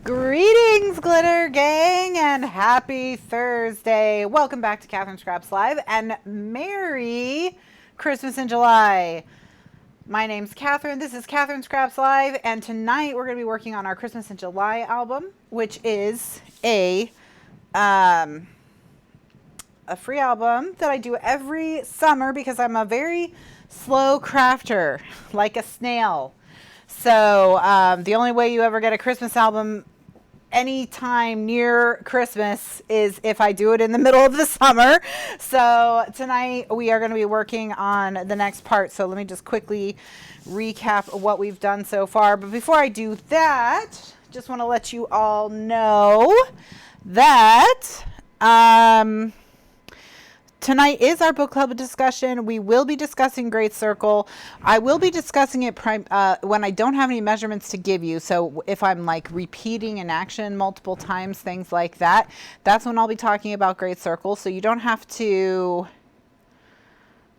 Greetings, Glitter Gang, and happy Thursday. Welcome back to Kathryn Scraps Live, and Merry Christmas in July. My name's Kathryn. This is Kathryn Scraps Live, and tonight we're going to be working on our Christmas in July album, which is a free album that I do every summer because I'm a very slow crafter, like a snail. So the only way you ever get a Christmas album anytime near Christmas is if I do it in the middle of the summer. So tonight we are going to be working on the next part. So let me just quickly recap what we've done so far. But before I do that, just want to let you all know that tonight is our book club discussion. We will be discussing Great Circle. I will be discussing it when I don't have any measurements to give you. So if I'm like repeating an action multiple times, things like that, that's when I'll be talking about Great Circle. So you don't have to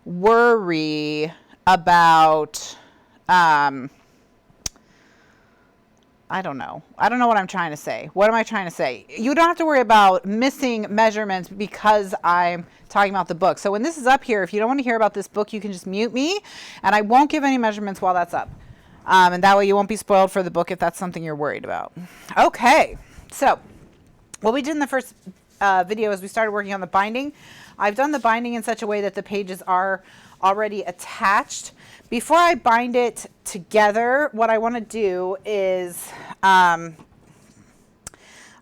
worry about, I don't know what I'm trying to say. What am I trying to say? You don't have to worry about missing measurements because I'm talking about the book. So when this is up here, if you don't want to hear about this book, you can just mute me and I won't give any measurements while that's up. And that way you won't be spoiled for the book if that's something you're worried about. Okay, so what we did in the first video is we started working on the binding. I've done the binding in such a way that the pages are already attached. Before I bind it together, what I want to do is I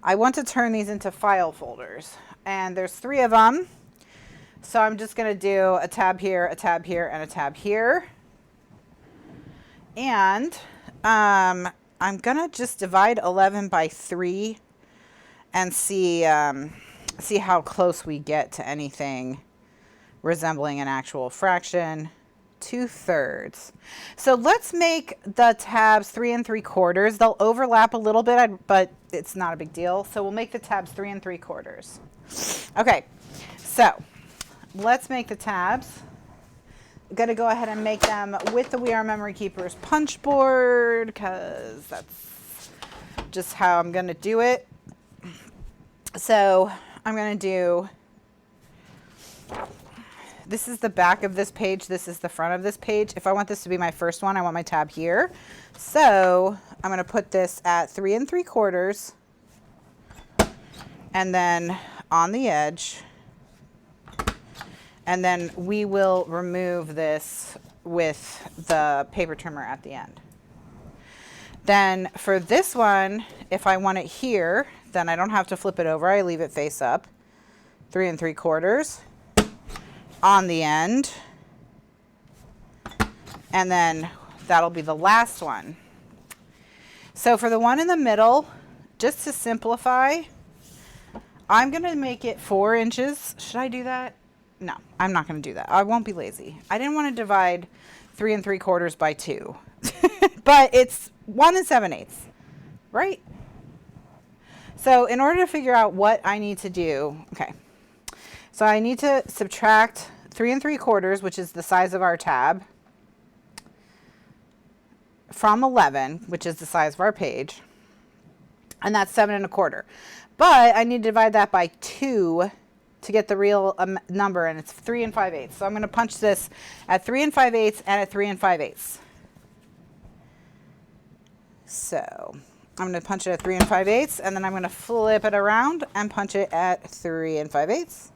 want to turn these into file folders. And there's 3 of them. So I'm just going to do a tab here, a tab here, and a tab here. And I'm going to just divide 11 by 3 and see how close we get to anything resembling an actual fraction. 2/3. So let's make the tabs 3 3/4. They'll overlap a little bit, but it's not a big deal. So we'll make the tabs 3 3/4. Okay, so let's make the tabs. I'm going to go ahead and make them with the We Are Memory Keepers punch board because that's just how I'm going to do it. So I'm going to do, this is the back of this page, this is the front of this page. If I want this to be my first one, I want my tab here. So I'm going to put this at 3 3/4 and then on the edge. And then we will remove this with the paper trimmer at the end. Then for this one, if I want it here, then I don't have to flip it over. I leave it face up. 3 3/4 on the end. And then that'll be the last one. So for the one in the middle, just to simplify, I'm going to make it 4 inches. Should I do that? No, I'm not going to do that. I won't be lazy. I didn't want to divide 3 3/4 by 2. But it's 1 7/8, right? So in order to figure out what I need to do, okay. So I need to subtract 3 3/4, which is the size of our tab, from 11, which is the size of our page. And that's 7 1/4. But I need to divide that by 2 to get the real number, and it's 3 5/8. So I'm going to punch this at 3 5/8 and at 3 5/8. So I'm going to punch it at 3 5/8, and then I'm going to flip it around and punch it at 3 5/8.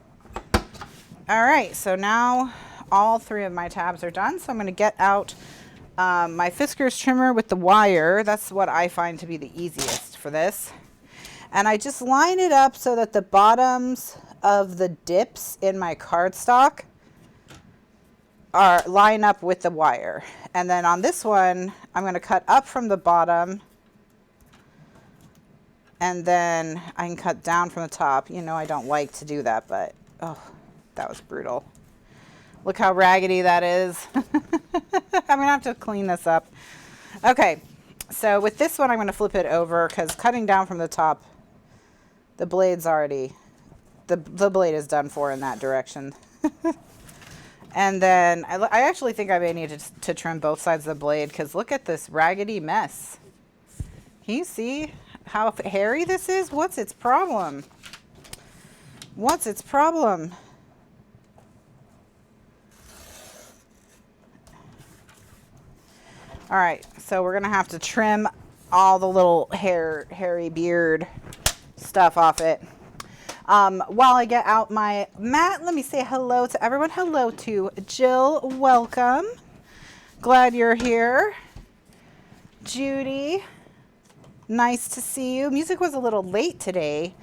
All right, so now all 3 of my tabs are done. So I'm going to get out my Fiskars trimmer with the wire. That's what I find to be the easiest for this. And I just line it up so that the bottoms of the dips in my cardstock line up with the wire. And then on this one, I'm going to cut up from the bottom, and then I can cut down from the top. You know, I don't like to do that, but oh, that was brutal. Look how raggedy that is. I'm going to have to clean this up. Okay, so with this one, I'm going to flip it over because cutting down from the top, the blade's already, the blade is done for in that direction. And then I actually think I may need to trim both sides of the blade because look at this raggedy mess. Can you see how hairy this is? What's its problem? What's its problem? All right, so we're gonna have to trim all the little hairy beard stuff off it. While I get out my mat, let me say hello to everyone. Hello to Jill, welcome. Glad you're here. Judy, nice to see you. Music was a little late today.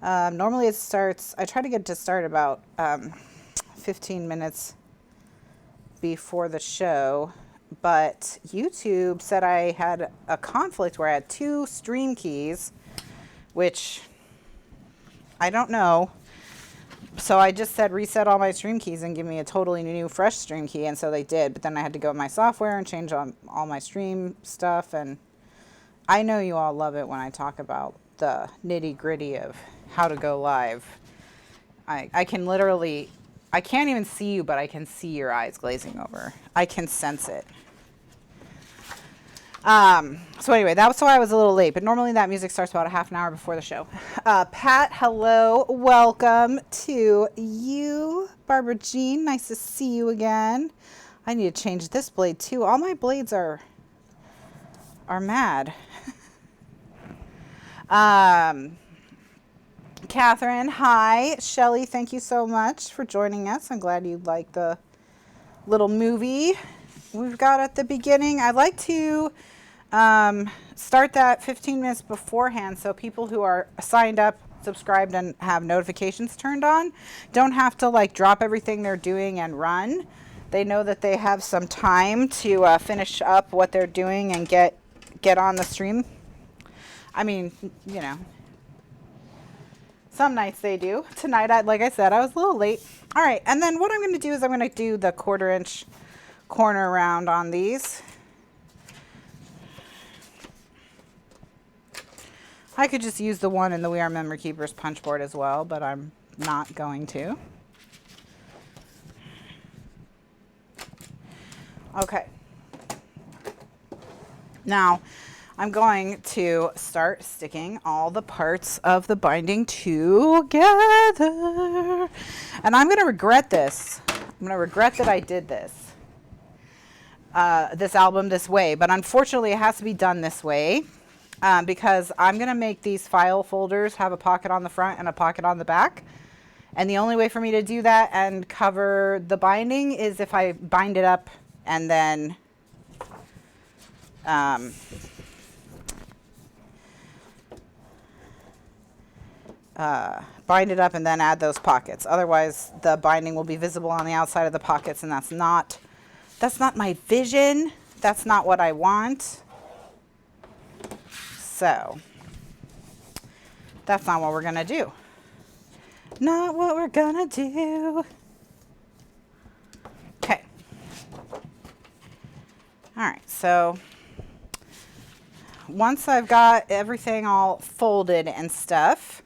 Normally it starts, I try to get it to start about 15 minutes before the show. But YouTube said I had a conflict where I had 2 stream keys, which I don't know. So I just said reset all my stream keys and give me a totally new fresh stream key, and so they did. But then I had to go in my software and change all my stream stuff. And I know you all love it when I talk about the nitty gritty of how to go live. I can literally, I can't even see you, but I can see your eyes glazing over. I can sense it. So anyway, that was why I was a little late, but normally that music starts about a half an hour before the show. Pat, hello. Welcome to you. Barbara Jean, nice to see you again. I need to change this blade too. All my blades are mad. Kathryn, hi. Shelly, thank you so much for joining us. I'm glad you liked the little movie we've got at the beginning. I like to start that 15 minutes beforehand so people who are signed up, subscribed, and have notifications turned on don't have to like drop everything they're doing and run. They know that they have some time to finish up what they're doing and get on the stream. I mean, you know, some nights they do. Tonight, like I said, I was a little late. All right, and then what I'm going to do is I'm going to do the 1/4 inch corner round on these. I could just use the one in the We Are Memory Keepers punch board as well, but I'm not going to. Okay. Now, I'm going to start sticking all the parts of the binding together. And I'm going to regret this. I'm going to regret that I did this. This album this way. But unfortunately, it has to be done this way. Because I'm going to make these file folders have a pocket on the front and a pocket on the back. And the only way for me to do that and cover the binding is if I bind it up and then bind it up and then add those pockets. Otherwise, the binding will be visible on the outside of the pockets, and that's not my vision. That's not what I want. So that's not what we're going to do. Not what we're going to do. Okay. All right. So once I've got everything all folded and stuff,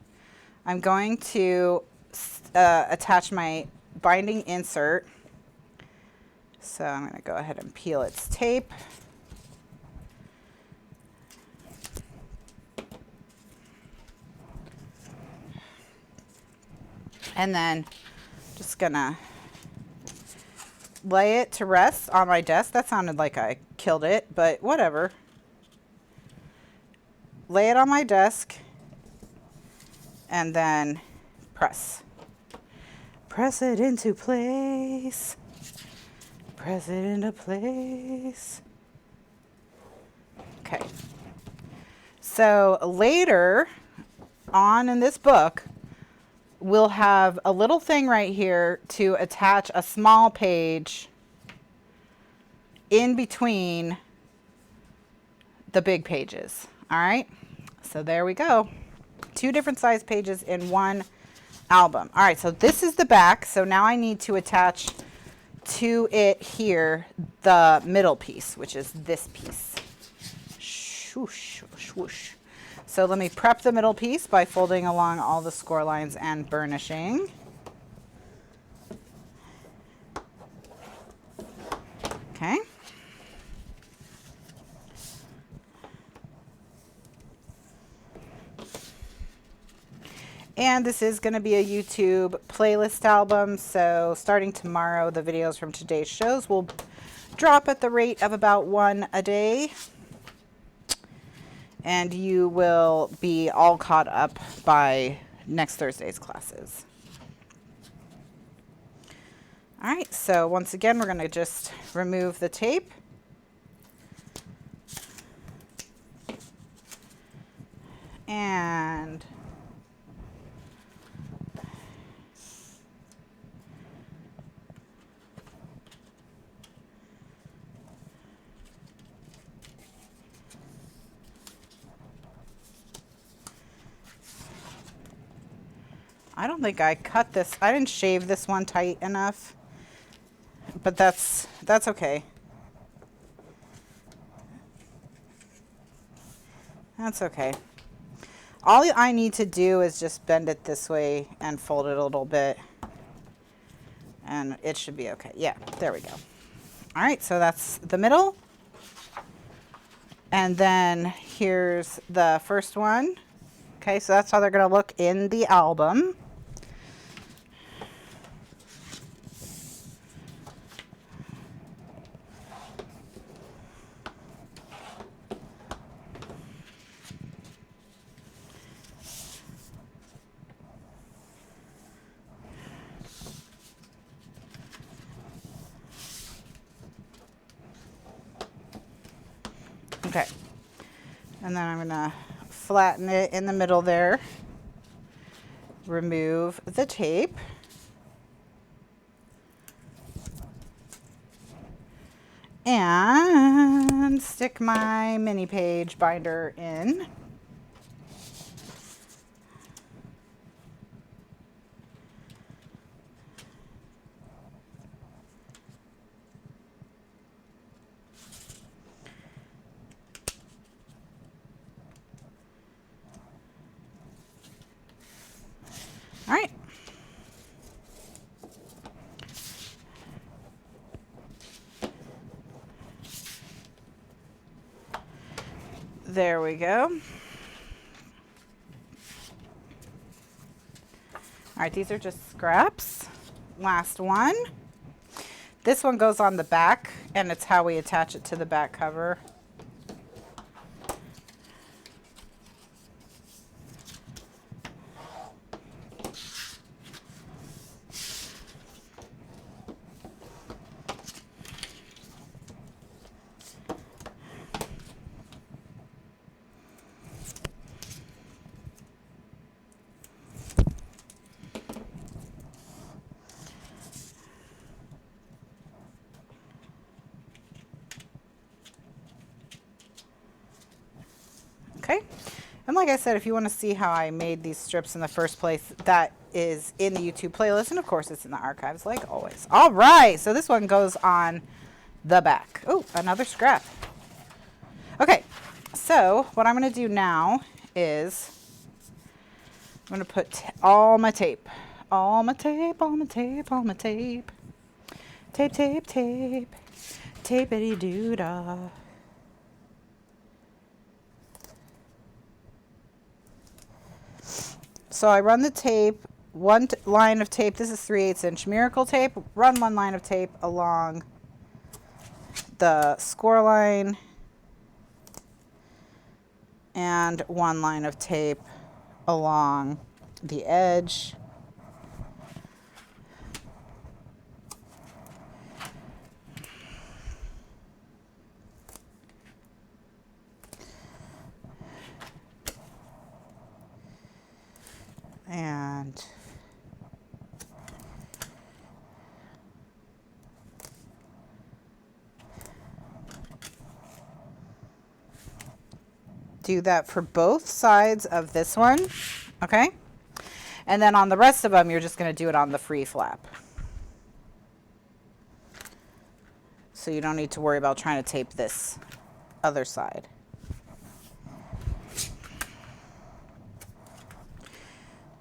I'm going to attach my binding insert. So I'm going to go ahead and peel its tape. And then just gonna lay it to rest on my desk. That sounded like I killed it, but whatever. Lay it on my desk and then press. Press it into place. Press it into place. Okay. So later on in this book, we'll have a little thing right here to attach a small page in between the big pages. All right, so there we go. 2 different size pages in one album. All right, so this is the back. So now I need to attach to it here the middle piece, which is this piece. Swoosh, swoosh. So let me prep the middle piece by folding along all the score lines and burnishing. Okay. And this is going to be a YouTube playlist album, so starting tomorrow, the videos from today's shows will drop at the rate of about 1 a day. And you will be all caught up by next Thursday's classes. All right, so once again, we're going to just remove the tape. And I don't think I cut this. I didn't shave this one tight enough, but that's okay. That's okay. All I need to do is just bend it this way and fold it a little bit, and it should be okay. Yeah, there we go. All right, so that's the middle. And then here's the first one. Okay, so that's how they're going to look in the album. Okay, and then I'm going to flatten it in the middle there, remove the tape, and stick my mini page binder in. All right. There we go. All right, these are just scraps. Last one. This one goes on the back, and it's how we attach it to the back cover. Okay, and like I said, if you want to see how I made these strips in the first place, that is in the YouTube playlist, and of course it's in the archives like always. All right, so this one goes on the back. Oh, another scrap. Okay, so what I'm going to do now is I'm going to put all my tape, all my tape, all my tape, all my tape, tape, tape, tape, tape-a-dee-doo-dah. So I run the tape, one line of tape, this is 3/8 inch Miracle tape, run one line of tape along the score line and one line of tape along the edge. And do that for both sides of this one, okay? And then on the rest of them, you're just going to do it on the free flap. So you don't need to worry about trying to tape this other side.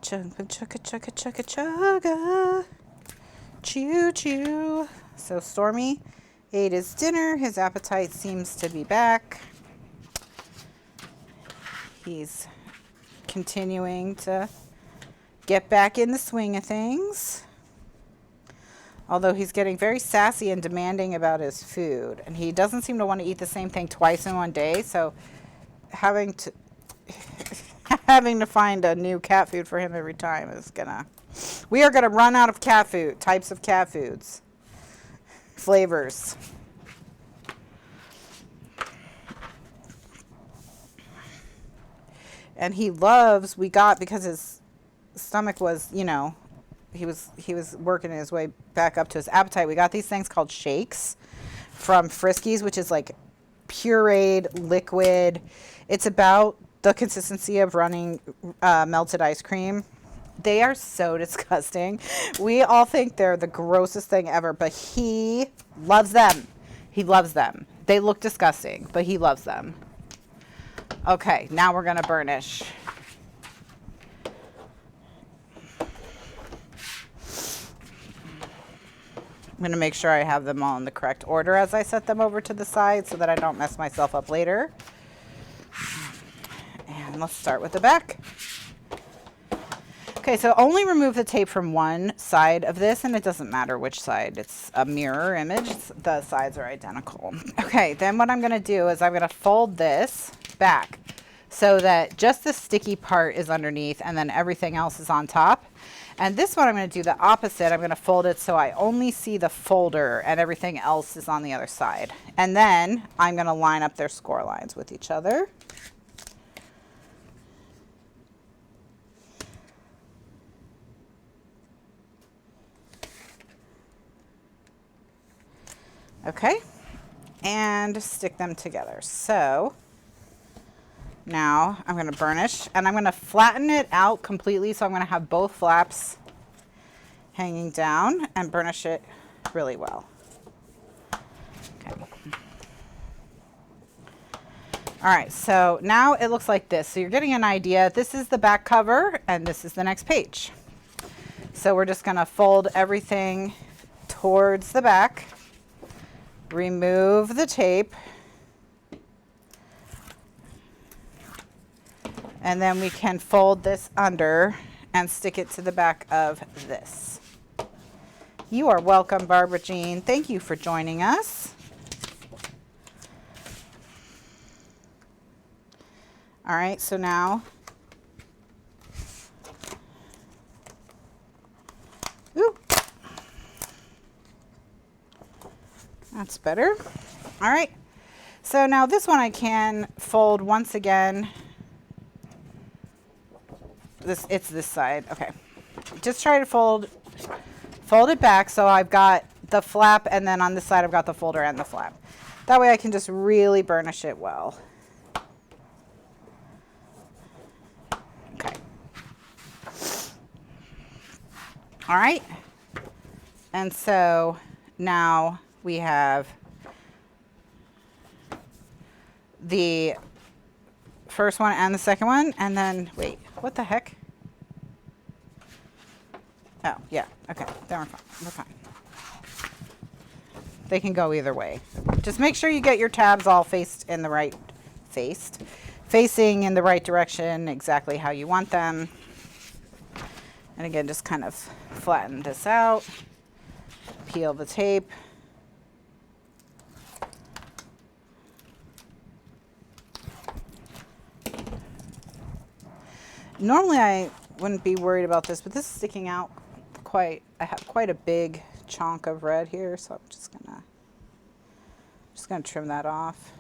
Chugga, chugga, chugga, chugga, chugga. Choo, choo. So Stormy ate his dinner. His appetite seems to be back. He's continuing to get back in the swing of things. Although he's getting very sassy and demanding about his food. And he doesn't seem to want to eat the same thing twice in one day. So having to having to find a new cat food for him every time is gonna... We are gonna run out of cat food, types of cat foods. Flavors. And he loves, we got, because his stomach was, you know, he was working his way back up to his appetite. We got these things called shakes from Friskies, which is like pureed liquid. It's about the consistency of running melted ice cream. They are so disgusting. We all think they're the grossest thing ever, but he loves them. He loves them. They look disgusting, but he loves them. Okay, now we're gonna burnish. I'm gonna make sure I have them all in the correct order as I set them over to the side so that I don't mess myself up later. And let's start with the back. Okay, so only remove the tape from one side of this, and it doesn't matter which side. It's a mirror image. The sides are identical. Okay, then what I'm going to do is I'm going to fold this back so that just the sticky part is underneath and then everything else is on top. And this one I'm going to do the opposite. I'm going to fold it so I only see the folder and everything else is on the other side. And then I'm going to line up their score lines with each other. Okay, and stick them together. So now I'm going to burnish, and I'm going to flatten it out completely. So I'm going to have both flaps hanging down and burnish it really well. Okay. All right, so now it looks like this. So you're getting an idea. This is the back cover, and this is the next page. So we're just going to fold everything towards the back. Remove the tape, and then we can fold this under and stick it to the back of this. You are welcome, Barbara Jean. Thank you for joining us. All right, so now, ooh. That's better. All right. So now this one I can fold once again. It's this side. Okay. Just try to fold it back so I've got the flap, and then on this side I've got the folder and the flap. That way I can just really burnish it well. Okay. All right. And so now we have the first one and the second one, and then, wait, what the heck? Oh, yeah, okay, then we're fine, we're fine. They can go either way. Just make sure you get your tabs all facing in the right direction, exactly how you want them. And again, just kind of flatten this out, peel the tape. Normally I wouldn't be worried about this, but this is sticking out I have quite a big chunk of red here, so I'm just gonna trim that off.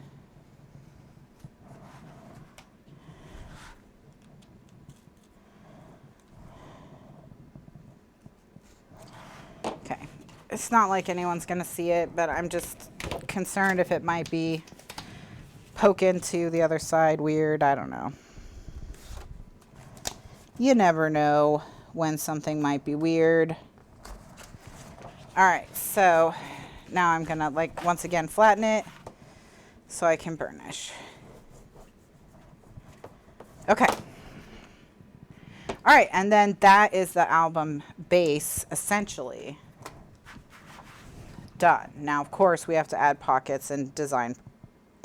Okay, it's not like anyone's gonna see it, but I'm just concerned if it might be poke into the other side weird. I don't know. You never know when something might be weird. All right, so now I'm gonna, like, once again flatten it so I can burnish. Okay. All right, and then that is the album base essentially done. Now, of course, we have to add pockets and design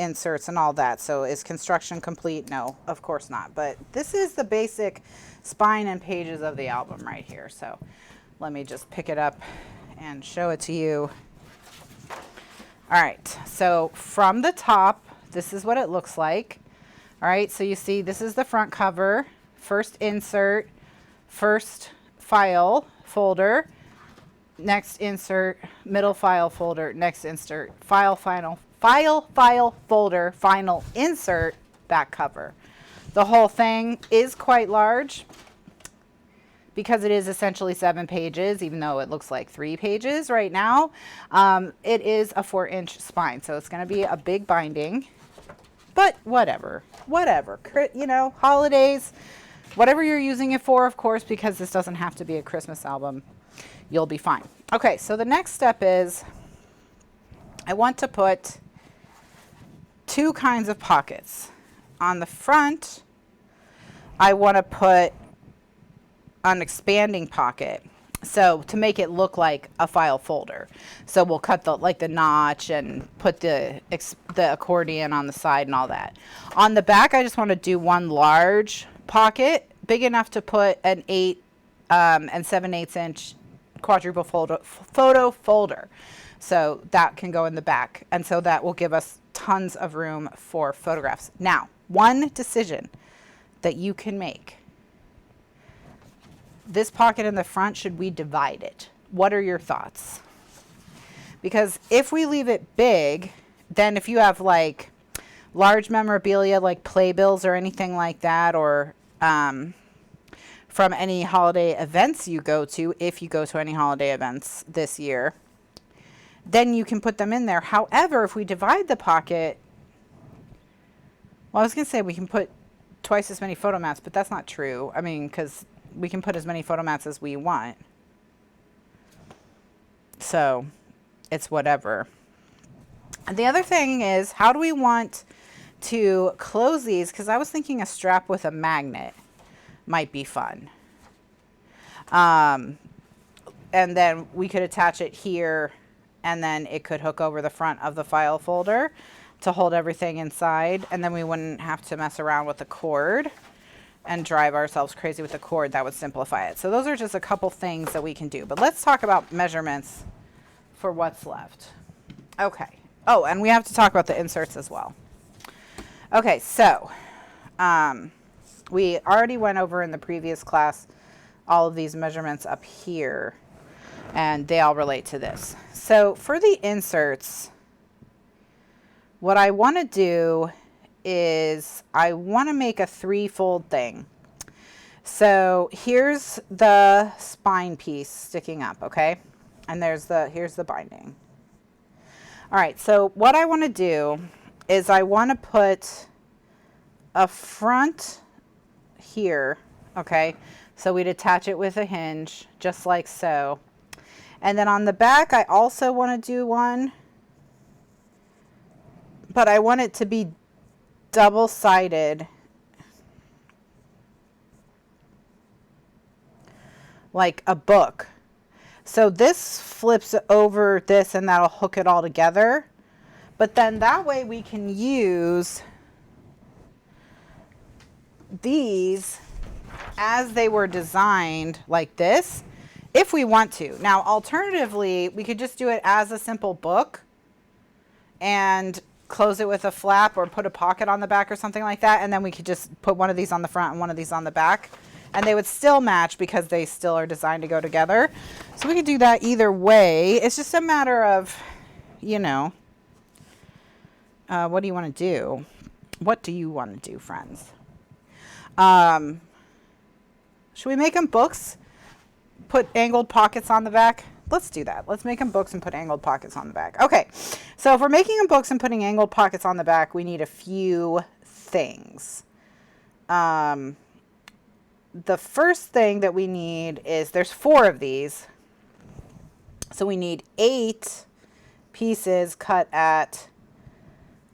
inserts and all that. So is construction complete? No, of course not. But this is the basic spine and pages of the album right here. So let me just pick it up and show it to you. All right, so from the top, this is what it looks like. All right, so you see this is the front cover, first insert, first file folder, next insert, middle file folder, next insert, file, file, folder, final insert, back cover. The whole thing is quite large because it is essentially 7 pages, even though it looks like 3 pages right now. It is a 4-inch spine, so it's going to be a big binding, but whatever, you know, holidays, whatever you're using it for, of course, because this doesn't have to be a Christmas album, you'll be fine. Okay, so the next step is I want to put 2 kinds of pockets. On the front, I want to put an expanding pocket, so to make it look like a file folder. So we'll cut the notch and put the accordion on the side and all that. On the back, I just want to do 1 large pocket, big enough to put an 8 and 7/8 inch quadruple photo folder. So that can go in the back, and so that will give us tons of room for photographs. Now, one decision that you can make. This pocket in the front, should we divide it? What are your thoughts? Because if we leave it big, then if you have like large memorabilia like playbills or anything like that, or from any holiday events you go to, if you go to any holiday events this year, then you can put them in there. However, if we divide the pocket, well, I was going to say we can put twice as many photo mats, but that's not true. I mean, because we can put as many photo mats as we want. So it's whatever. And the other thing is, how do we want to close these? Because I was thinking a strap with a magnet might be fun. And then we could attach it here, and then it could hook over the front of the file folder to hold everything inside, and then we wouldn't have to mess around with the cord and drive ourselves crazy with the cord. That would simplify it. So those are just a couple things that we can do. But let's talk about measurements for what's left. Okay. Oh, and we have to talk about the inserts as well. Okay, so we already went over in the previous class all of these measurements up here, and they all relate to this. So for the inserts, what I want to do is I want to make a 3-fold thing. So here's the spine piece sticking up, okay? And here's the binding. All right, so what I want to do is I want to put a front here, okay? So we'd attach it with a hinge, just like so. And then on the back, I also want to do one, but I want it to be double-sided, like a book. So this flips over this, and that'll hook it all together. But then that way we can use these as they were designed, like this, if we want to. Now, alternatively, we could just do it as a simple book and close it with a flap or put a pocket on the back or something like that, and then we could just put one of these on the front and one of these on the back, and they would still match because they still are designed to go together. So we could do that either way. It's just a matter of, you know, what do you want to do? What do you want to do, friends? Should we make them books? Put angled pockets on the back? Let's do that. Let's make them books and put angled pockets on the back. Okay, so if we're making them books and putting angled pockets on the back, we need a few things. The first thing that we need is, there's 4 of these. So we need 8 pieces cut at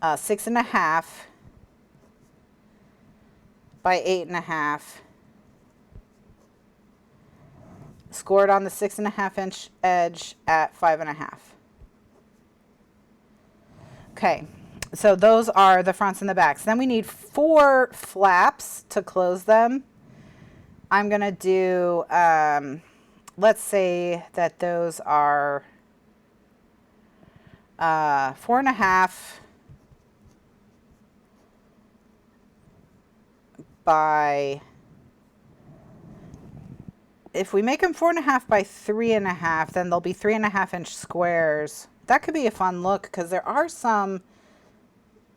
6.5 by 8.5. Scored on the 6.5 inch edge at 5.5. Okay, So those are the fronts and the backs. Then we need 4 flaps to close them. I'm going to do, let's say that those are 4.5 by, if we make them 4.5 by 3.5, then they'll be 3.5 inch squares. That could be a fun look because there are some,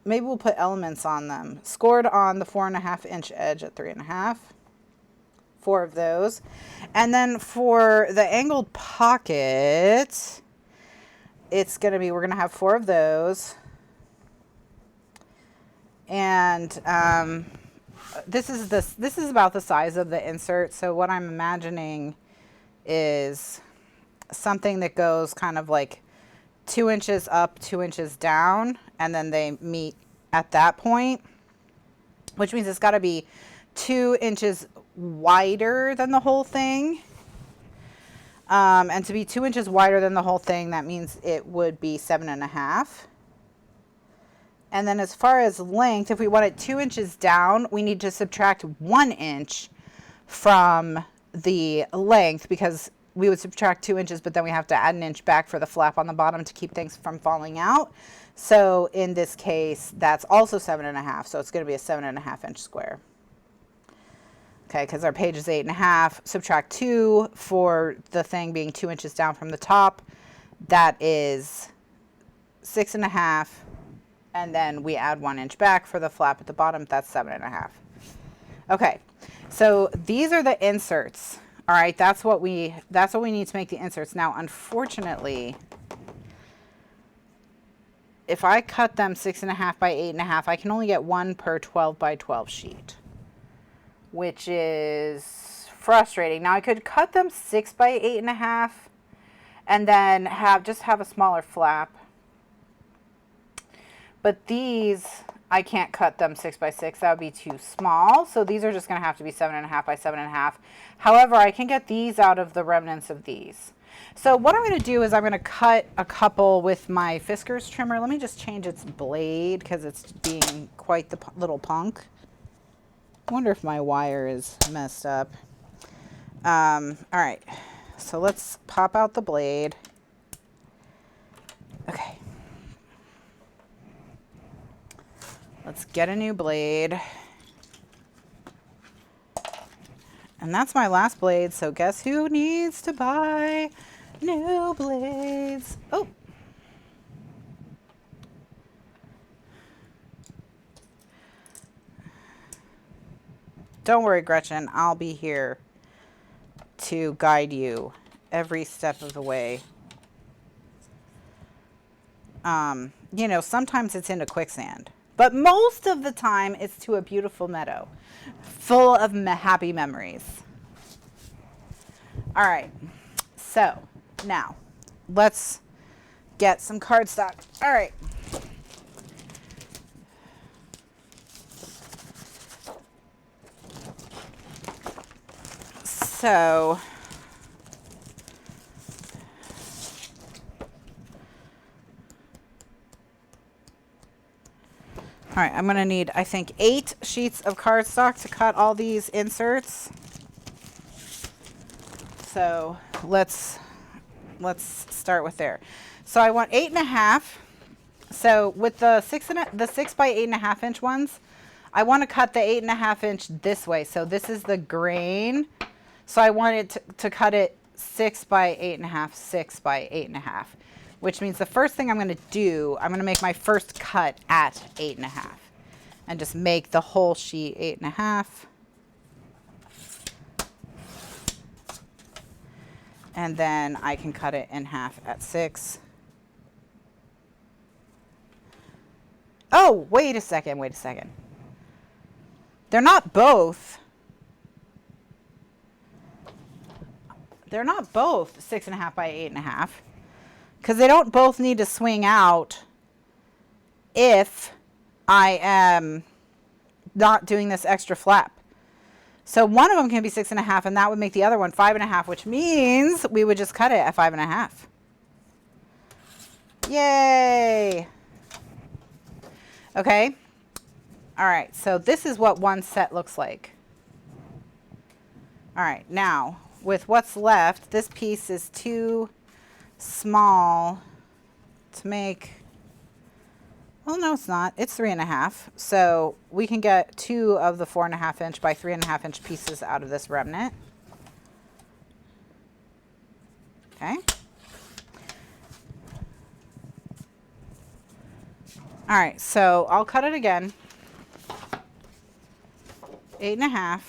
maybe we'll put elements on them. Scored on the 4.5 inch edge at 3.5. 4 of those. And then for the angled pocket, it's going to be, we're going to have 4 of those. And this is about the size of the insert. So what I'm imagining is something that goes kind of like 2 inches up, 2 inches down, and then they meet at that point, which means it's got to be 2 inches wider than the whole thing. And to be 2 inches wider than the whole thing, that means it would be 7.5. And then as far as length, if we want it 2 inches down, we need to subtract 1 inch from the length, because we would subtract 2 inches, but then we have to add 1 inch back for the flap on the bottom to keep things from falling out. So in this case, that's also 7.5. So it's going to be a 7.5 inch square. Okay, because our page is 8.5. Subtract 2 for the thing being 2 inches down from the top. That is 6.5. And then we add 1 inch back for the flap at the bottom. That's 7.5. Okay, so these are the inserts. All right, that's what we need to make the inserts. Now, unfortunately, if I cut them 6.5 by 8.5, I can only get 1 per 12 by 12 sheet, which is frustrating. Now, I could cut them 6 by 8.5 and then just have a smaller flap. But these, I can't cut them 6 by 6. That would be too small. So these are just going to have to be 7.5 by 7.5. However, I can get these out of the remnants of these. So what I'm going to do is I'm going to cut a couple with my Fiskars trimmer. Let me just change its blade because it's being quite the little punk. I wonder if my wire is messed up. All right. So let's pop out the blade. Okay. Let's get a new blade. And that's my last blade, so guess who needs to buy new blades? Oh. Don't worry, Gretchen, I'll be here to guide you every step of the way. You know, sometimes it's into quicksand. But most of the time, it's to a beautiful meadow full of happy memories. All right, so now let's get some cardstock. All right. So all right, I'm going to need, I think, 8 sheets of cardstock to cut all these inserts. So let's start with there. So I want 8.5. So with the 6 by 8.5 inch ones, I want to cut the 8.5 inch this way. So this is the grain. So I want it to cut it 6 by 8.5, 6 by 8.5. Which means the first thing I'm going to do, I'm going to make my first cut at 8.5 and just make the whole sheet 8.5. And then I can cut it in half at 6. Oh, wait a second. They're not both 6.5 by 8.5. Because they don't both need to swing out if I am not doing this extra flap. So one of them can be 6.5, and that would make the other one 5.5, which means we would just cut it at 5.5. Yay! Okay. All right. So this is what one set looks like. All right. Now with what's left, this piece is too small to make. Well, no, it's not. It's 3.5. So we can get 2 of the 4.5 inch by 3.5 inch pieces out of this remnant. Okay. All right, so I'll cut it again. 8.5.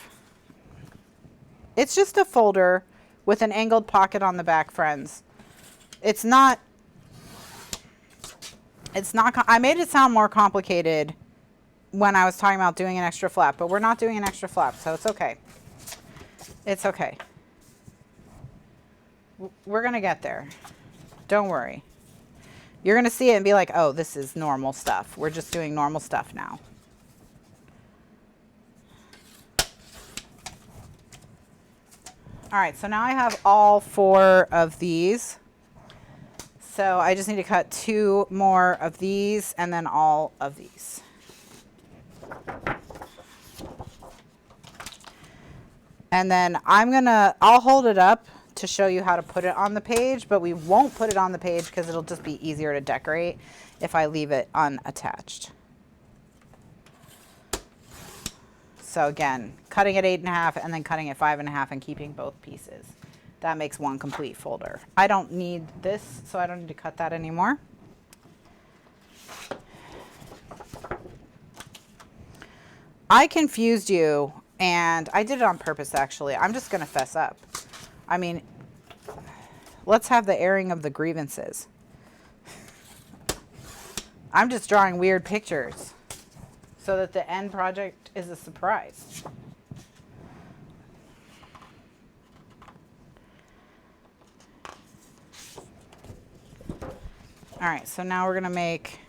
It's just a folder with an angled pocket on the back, friends. It's not, I made it sound more complicated when I was talking about doing an extra flap, but we're not doing an extra flap, so it's okay. It's okay. We're going to get there. Don't worry. You're going to see it and be like, oh, this is normal stuff. We're just doing normal stuff now. All right, so now I have all 4 of these. So I just need to cut 2 more of these and then all of these. And then I'll hold it up to show you how to put it on the page, but we won't put it on the page because it'll just be easier to decorate if I leave it unattached. So again, cutting at 8.5 and then cutting at 5.5 and keeping both pieces. That makes one complete folder. I don't need this, so I don't need to cut that anymore. I confused you, and I did it on purpose, actually. I'm just going to fess up. I mean, let's have the airing of the grievances. I'm just drawing weird pictures so that the end project is a surprise. All right, so now we're going to make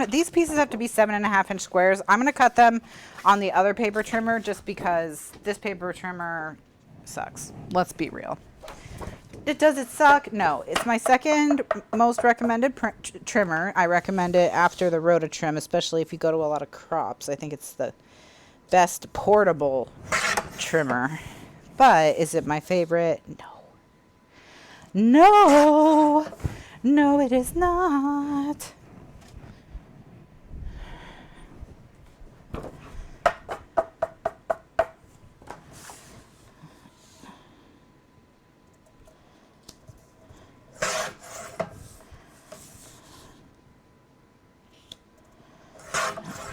these pieces have to be 7.5 inch squares. I'm going to cut them on the other paper trimmer just because this paper trimmer sucks. Let's be real. Does it suck? No, it's my second most recommended trimmer. I recommend it after the Rota trim, especially if you go to a lot of crops. I think it's the best portable trimmer. But is it my favorite? No. No. No, it is not.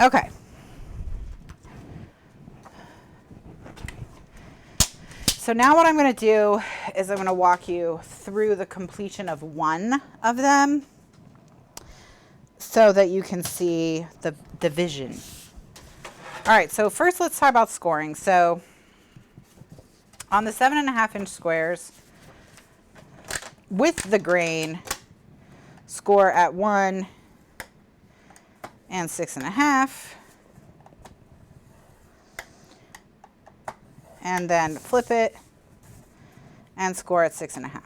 Okay. So now what I'm going to do is I'm going to walk you through the completion of one of them so that you can see the division. All right, so first let's talk about scoring. So on the 7.5 inch squares with the grain, score at 1 and 6.5, and then flip it and score at 6.5.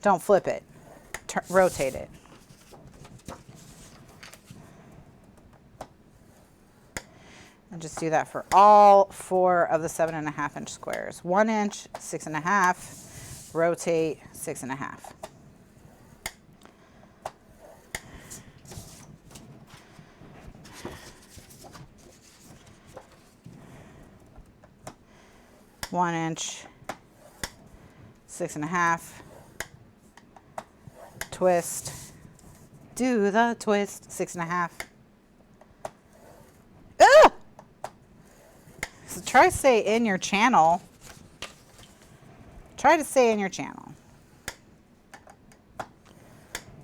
Don't flip it, rotate it. And just do that for all 4 of the 7.5 inch squares. 1 inch, 6.5, rotate, 6.5. One inch, 6.5, twist, do the twist, 6.5. Ah! So try to stay in your channel. Try to stay in your channel.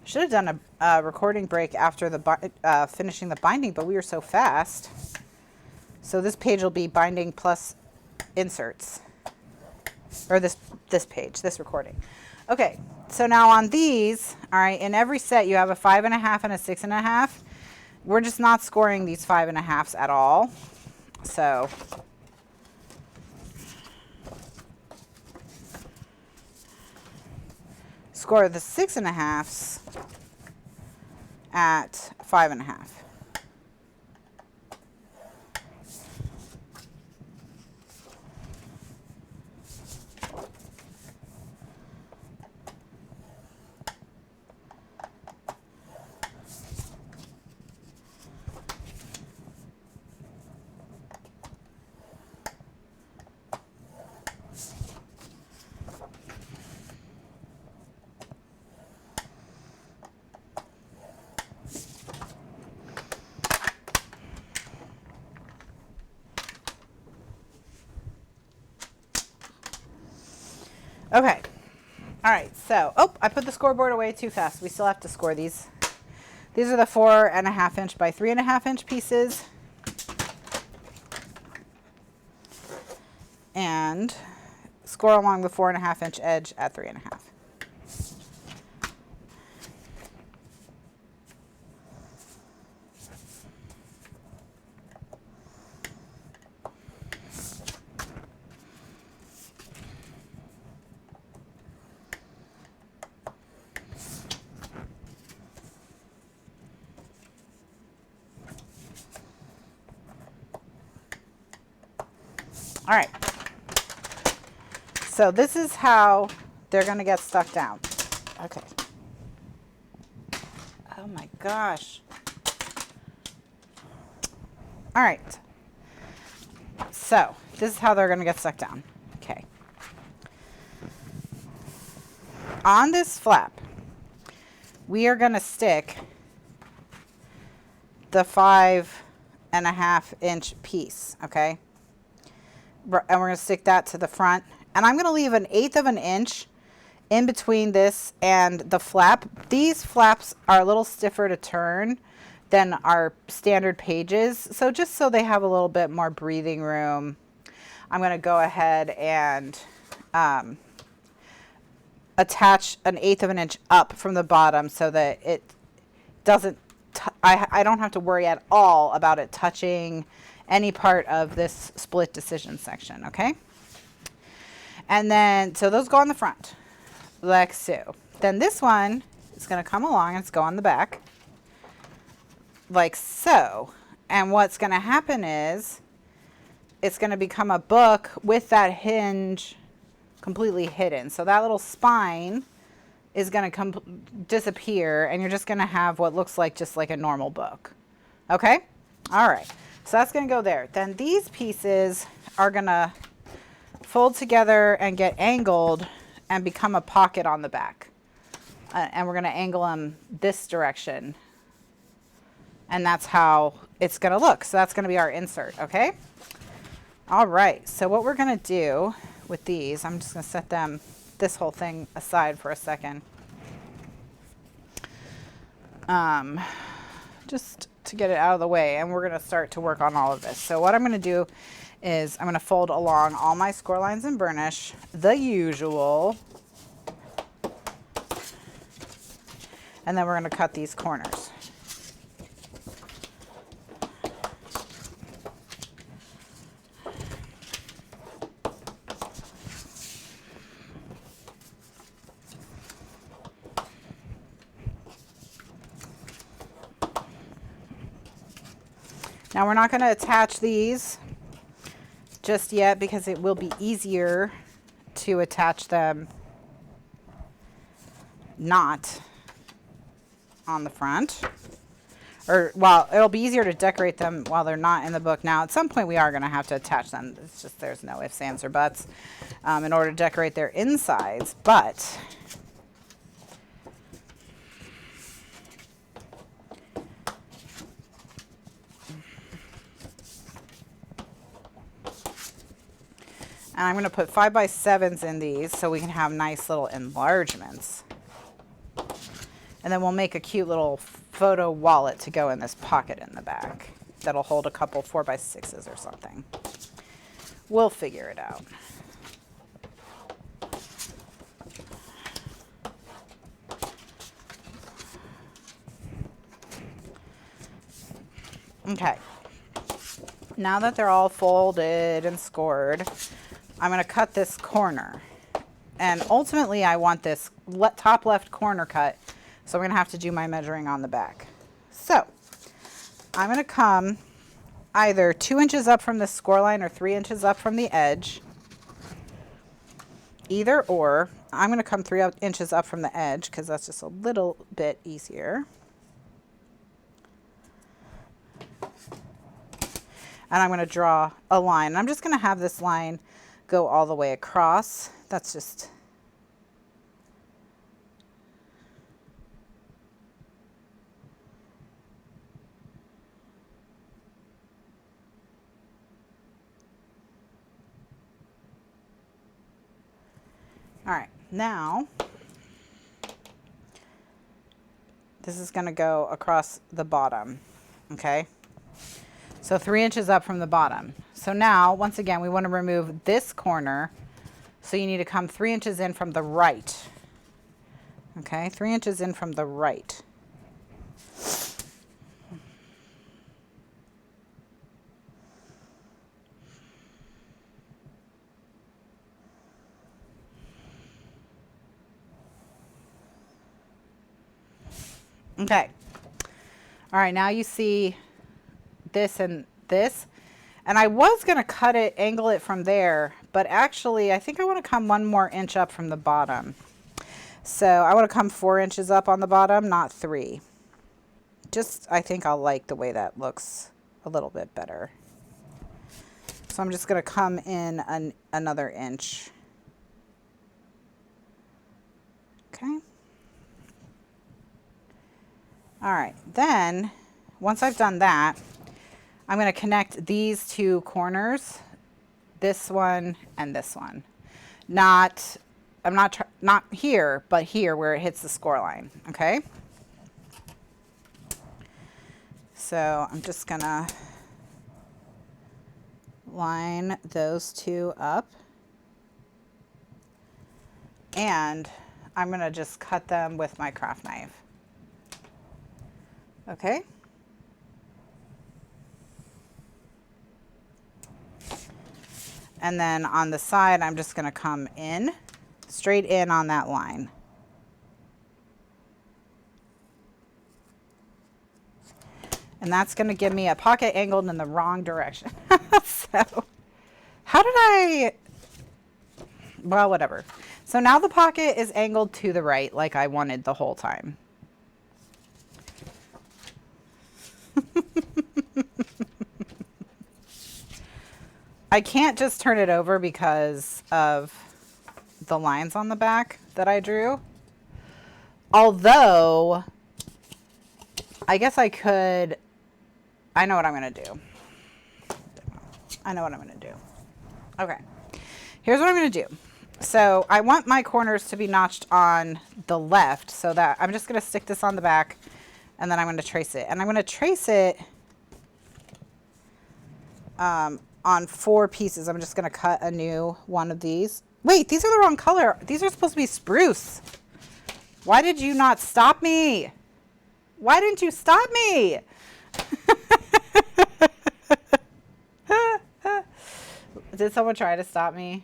Should have done a recording break after the finishing the binding, but we were so fast. So this page will be binding plus inserts, or this page, this recording. Okay, so now on these, all right, in every set you have a 5.5 and a 6.5. We're just not scoring these 5.5s at all. So score the 6.5s at 5.5. Okay. All right. So, oh, I put the scoreboard away too fast. We still have to score these. These are the 4.5 inch by 3.5 inch pieces. And score along the 4.5 inch edge at 3.5. All right, so this is how they're going to get stuck down. Okay. Oh my gosh. All right, so this is how they're going to get stuck down. Okay. On this flap, we are going to stick the 5.5 inch piece, okay? And we're going to stick that to the front. And I'm going to leave 1/8 of an inch in between this and the flap. These flaps are a little stiffer to turn than our standard pages. So just so they have a little bit more breathing room, I'm going to go ahead and attach 1/8 of an inch up from the bottom so that it doesn't, I don't have to worry at all about it touching any part of this split decision section, okay? And then, so those go on the front, like so. Then this one is going to come along and it's go on the back, like so. And what's going to happen is, it's going to become a book with that hinge completely hidden. So that little spine is going to disappear, and you're just going to have what looks like just like a normal book, okay? All right. So that's going to go there. Then these pieces are going to fold together and get angled and become a pocket on the back. And we're going to angle them this direction. And that's how it's going to look. So that's going to be our insert, okay? All right. So what we're going to do with these, I'm just going to set them, this whole thing aside for a second. Just to get it out of the way, and we're going to start to work on all of this. So what I'm going to do is I'm going to fold along all my score lines and burnish, the usual, and then we're going to cut these corners. Now we're not going to attach these just yet because it will be easier to attach them not on the front. Or, well, it'll be easier to decorate them while they're not in the book. Now, at some point we are going to have to attach them. It's just there's no ifs, ands, or buts in order to decorate their insides. But and I'm going to put 5x7s in these so we can have nice little enlargements. And then we'll make a cute little photo wallet to go in this pocket in the back that'll hold a couple 4x6s or something. We'll figure it out. Okay. Now that they're all folded and scored, I'm going to cut this corner. And ultimately I want this top left corner cut, so I'm going to have to do my measuring on the back. So I'm going to come either 2 inches up from the score line or 3 inches up from the edge. Either or. I'm going to come 3 inches up from the edge because that's just a little bit easier. And I'm going to draw a line. I'm just going to have this line go all the way across. That's just... All right, now this is going to go across the bottom, okay? So 3 inches up from the bottom. So now, once again, we want to remove this corner. So you need to come 3 inches in from the right. Okay, 3 inches in from the right. Okay. All right, now you see this and this. And I was going to cut it, angle it from there, but actually I think I want to come 1 more inch up from the bottom. So I want to come 4 inches up on the bottom, not 3. Just, I think I'll like the way that looks a little bit better. So I'm just going to come in another inch. Okay. All right, then once I've done that, I'm going to connect these 2 corners, this one and this one. Not here, but here where it hits the score line, okay? So I'm just going to line those 2 up. And I'm going to just cut them with my craft knife. Okay. And then on the side, I'm just going to come in, straight in on that line. And that's going to give me a pocket angled in the wrong direction. So, how did I, well, whatever. So now the pocket is angled to the right like I wanted the whole time. I can't just turn it over because of the lines on the back that I drew. Although, I guess I could, I know what I'm going to do. I know what I'm going to do. Okay, here's what I'm going to do. So I want my corners to be notched on the left so that I'm just going to stick this on the back and then I'm going to trace it. And I'm going to trace it on 4 pieces. I'm just going to cut a new one of these. Wait, these are the wrong color. These are supposed to be spruce. Why did you not stop me? Why didn't you stop me? Did someone try to stop me?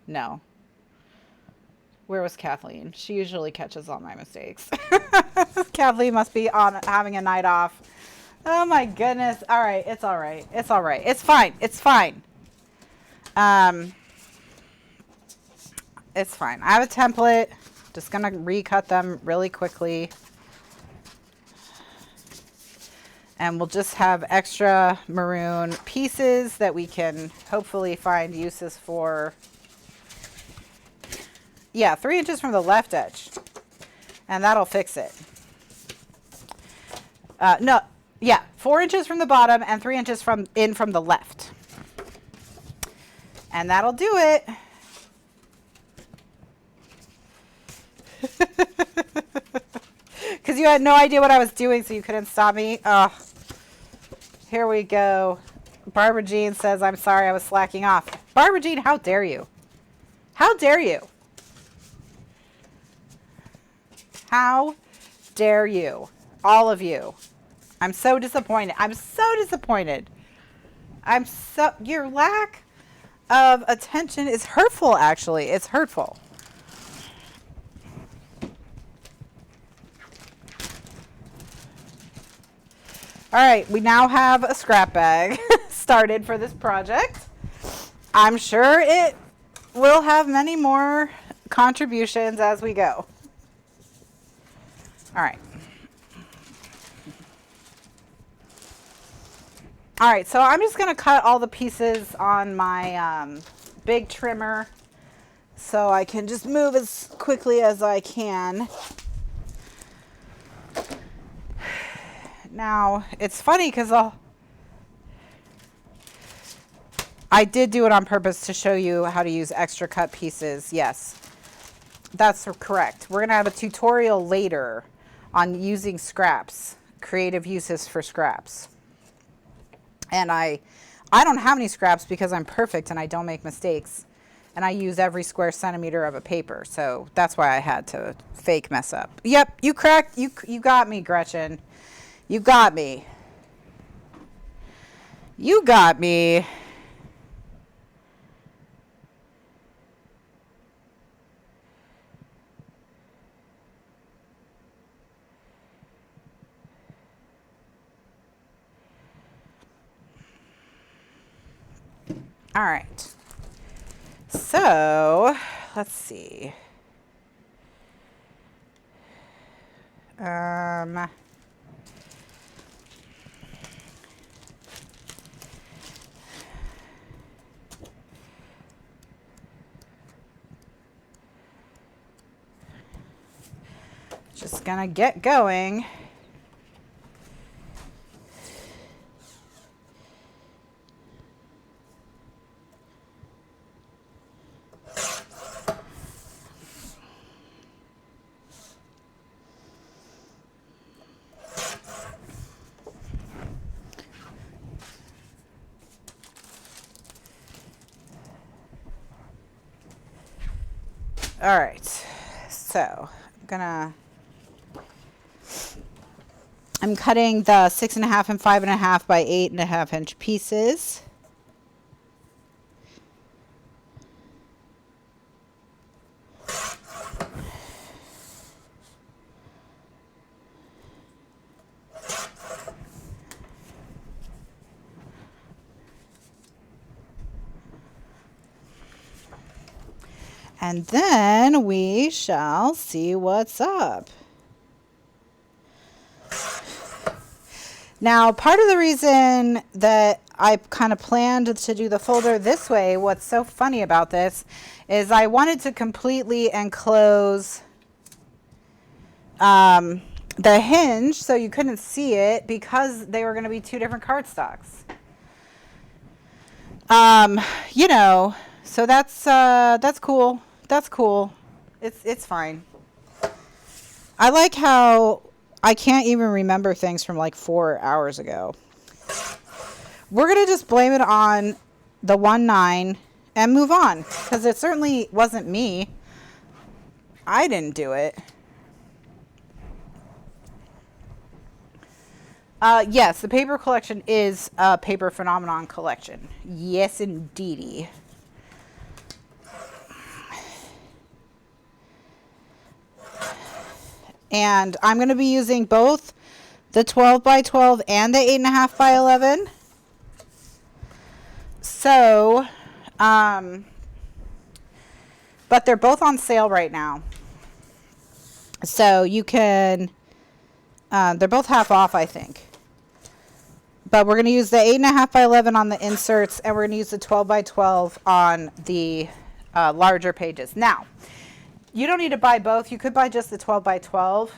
No. Where was Kathleen? She usually catches all my mistakes. Kathleen must be on having a night off. Oh my goodness. All right. It's all right. It's all right. It's fine. It's fine. It's fine. I have a template. Just going to recut them really quickly. And we'll just have extra maroon pieces that we can hopefully find uses for. Yeah, 3 inches from the left edge. And that'll fix it. No, yeah, 4 inches from the bottom and 3 inches from the left. And that'll do it. Because you had no idea what I was doing, so you couldn't stop me. Oh, here we go. Barbara Jean says, I'm sorry I was slacking off. Barbara Jean, how dare you? How dare you? How dare you? All of you. I'm so disappointed. I'm so disappointed. Your lack of attention is hurtful, actually. It's hurtful. All right, we now have a scrap bag started for this project. I'm sure it will have many more contributions as we go. All right. All right, so I'm just going to cut all the pieces on my big trimmer so I can just move as quickly as I can. Now, it's funny because I did do it on purpose to show you how to use extra cut pieces. Yes, that's correct. We're going to have a tutorial later on using scraps, creative uses for scraps. And I don't have any scraps because I'm perfect and I don't make mistakes. And I use every square centimeter of a paper. So that's why I had to fake mess up. Yep, you cracked. You got me, Gretchen. You got me. You got me. All right. So let's see. Just gonna get going. All right, so I'm cutting the 6.5 and 5.5 by 8.5 inch pieces. And then we shall see what's up. Now, part of the reason that I kind of planned to do the folder this way, what's so funny about this, is I wanted to completely enclose the hinge so you couldn't see it because they were going to be two different cardstocks. You know, so that's cool. That's cool. It's fine. I like how I can't even remember things from like 4 hours ago. We're going to just blame it on the 1/9 and move on because it certainly wasn't me. I didn't do it. Yes, the paper collection is a paper phenomenon collection. Yes, indeedy. And I'm going to be using both the 12 by 12 and the 8.5 by 11. So, but they're both on sale right now. So you can, they're both half off, I think. But we're going to use the 8.5 by 11 on the inserts, and we're going to use the 12 by 12 on the larger pages. Now, you don't need to buy both. You could buy just the 12 by 12.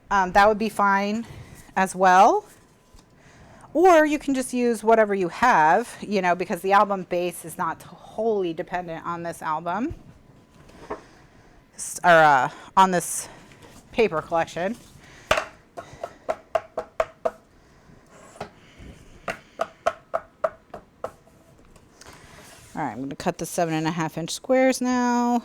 That would be fine as well. Or you can just use whatever you have, you know, because the album base is not wholly dependent on this album. Or on this paper collection. All right, I'm going to cut the 7.5 inch squares now.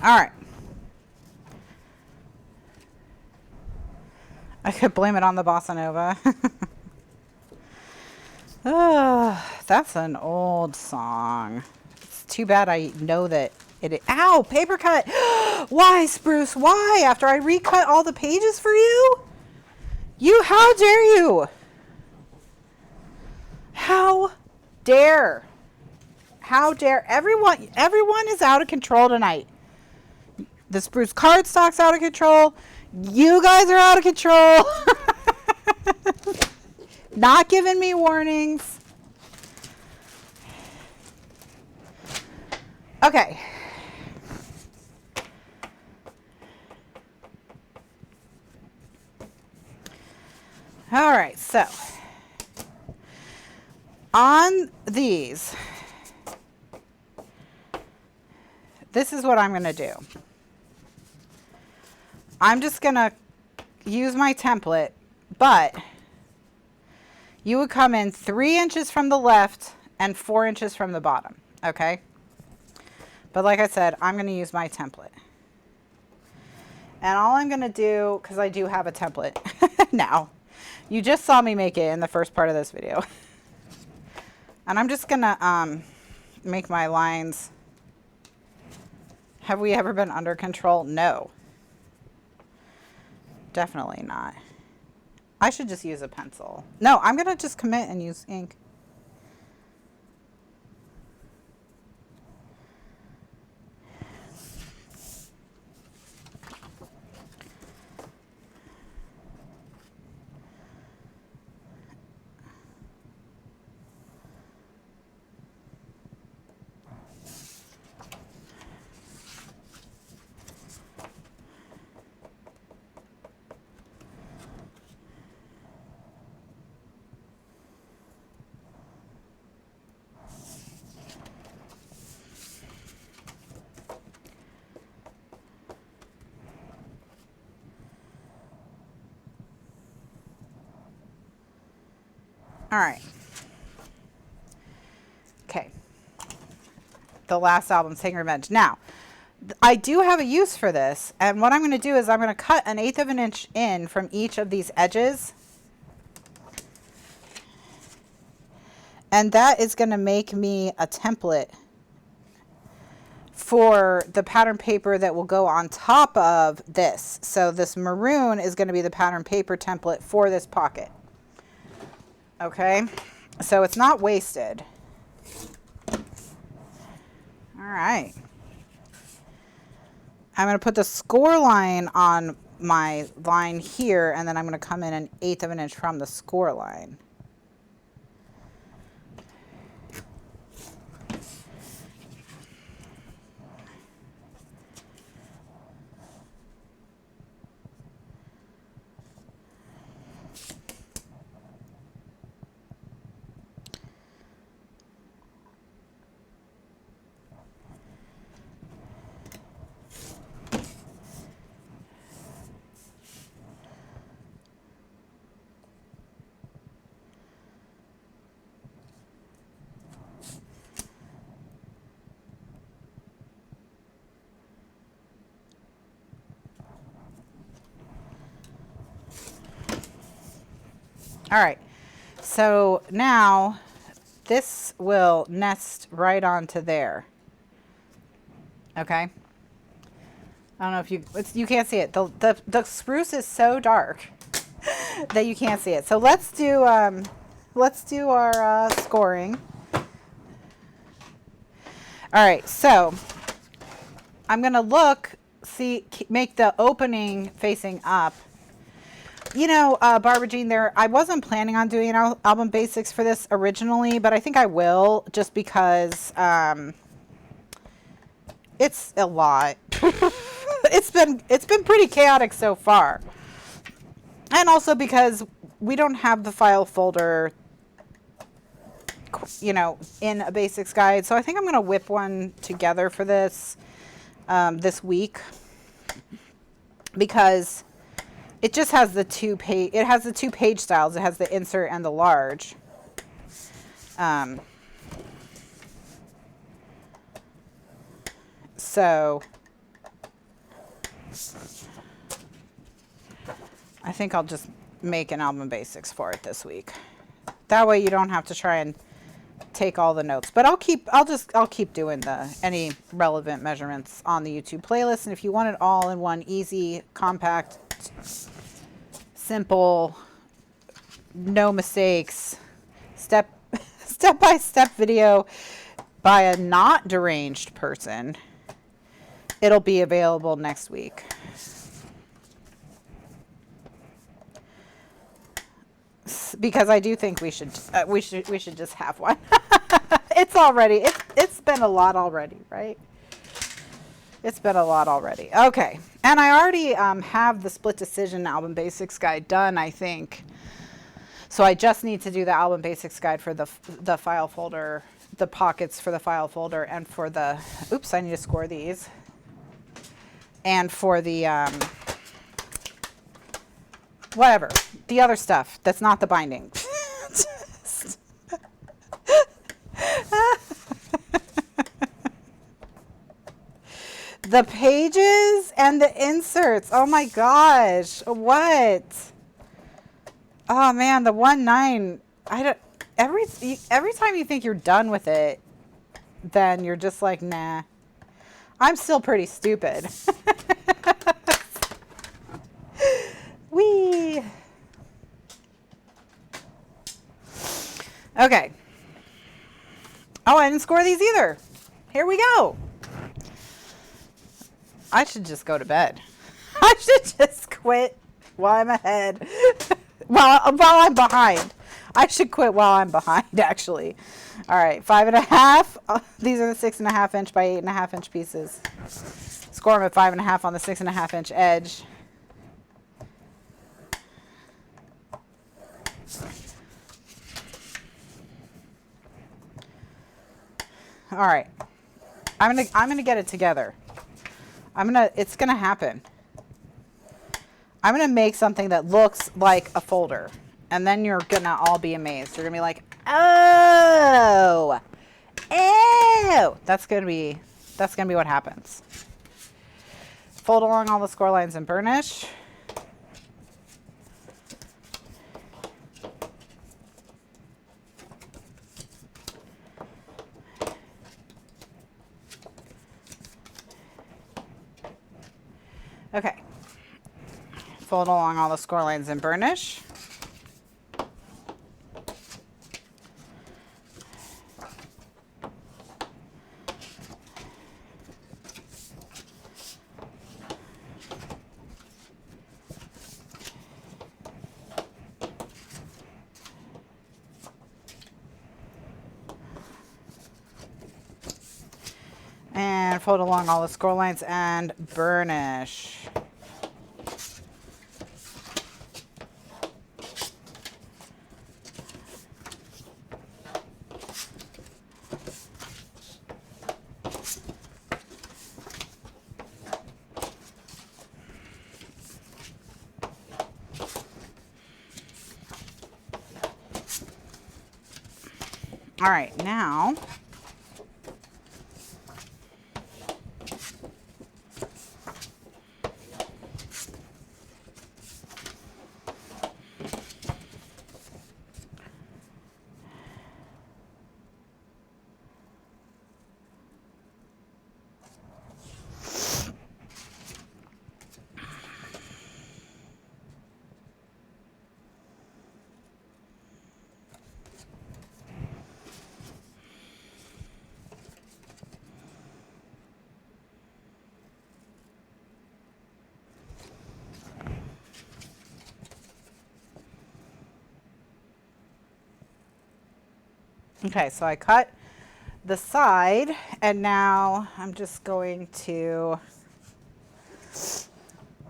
All right. I could blame it on the bossa nova. Oh, that's an old song. It's too bad I know that it. Ow, paper cut. Why, Spruce? Why? After I recut all the pages for you? How dare you? How dare? How dare everyone? Everyone is out of control tonight. The Spruce cardstock's out of control. You guys are out of control. Not giving me warnings. Okay. All right, so on these, this is what I'm going to do. I'm just going to use my template, but you would come in 3 inches from the left and 4 inches from the bottom, okay? But like I said, I'm going to use my template. And all I'm going to do, because I do have a template now, you just saw me make it in the first part of this video. And I'm just going to make my lines. Have we ever been under control? No. Definitely not. I should just use a pencil. No, I'm going to just commit and use ink. All right. Okay. The last album, Taking Revenge. Now, I do have a use for this, and what I'm going to do is I'm going to cut 1/8 of an inch in from each of these edges. And that is going to make me a template for the pattern paper that will go on top of this. So this maroon is going to be the pattern paper template for this pocket. Okay, so it's not wasted. All right. I'm going to put the score line on my line here, and then I'm going to come in 1/8 of an inch from the score line. All right, so now this will nest right onto there. Okay. I don't know if you can't see it. The spruce is so dark that you can't see it. So let's do our scoring. All right, so I'm gonna make the opening facing up. You know, Barbara Jean, I wasn't planning on doing an album basics for this originally, but I think I will, just because it's a lot. It's been pretty chaotic so far, and also because we don't have the file folder, you know, in a basics guide. So I think I'm going to whip one together for this this week, because it just has the two page styles. It has the insert and the large. So I think I'll just make an album basics for it this week. That way you don't have to try and take all the notes, but I'll keep doing any relevant measurements on the YouTube playlist. And if you want it all in one easy, compact, simple, no mistakes, step-by-step video by a not deranged person, it'll be available next week. Because I do think we should just have one. It's been a lot already, right? It's been a lot already. Okay, and I already have the split decision album basics guide done, I think. So I just need to do the album basics guide for the file folder, the pockets for the file folder, and for the, oops, I need to score these. And for the, whatever, the other stuff that's not the binding. The pages and the inserts. Oh my gosh. What? Oh man, the 1/9. Every time you think you're done with it, then you're just like, nah. I'm still pretty stupid. Whee! Okay. Oh, I didn't score these either. Here we go. I should just go to bed. I should just quit while I'm ahead. while I'm behind. I should quit while I'm behind, actually. All right, 5.5. These are the 6.5 inch by 8.5 inch pieces. Score them at 5.5 on the 6.5 inch edge. All right, I'm gonna get it together. It's gonna happen. I'm gonna make something that looks like a folder, and then you're gonna all be amazed. You're gonna be like, oh, that's gonna be what happens. Fold along all the score lines and burnish. Okay. Fold along all the score lines and burnish. And fold along all the score lines and burnish. All right, now okay, so I cut the side, and now I'm just going to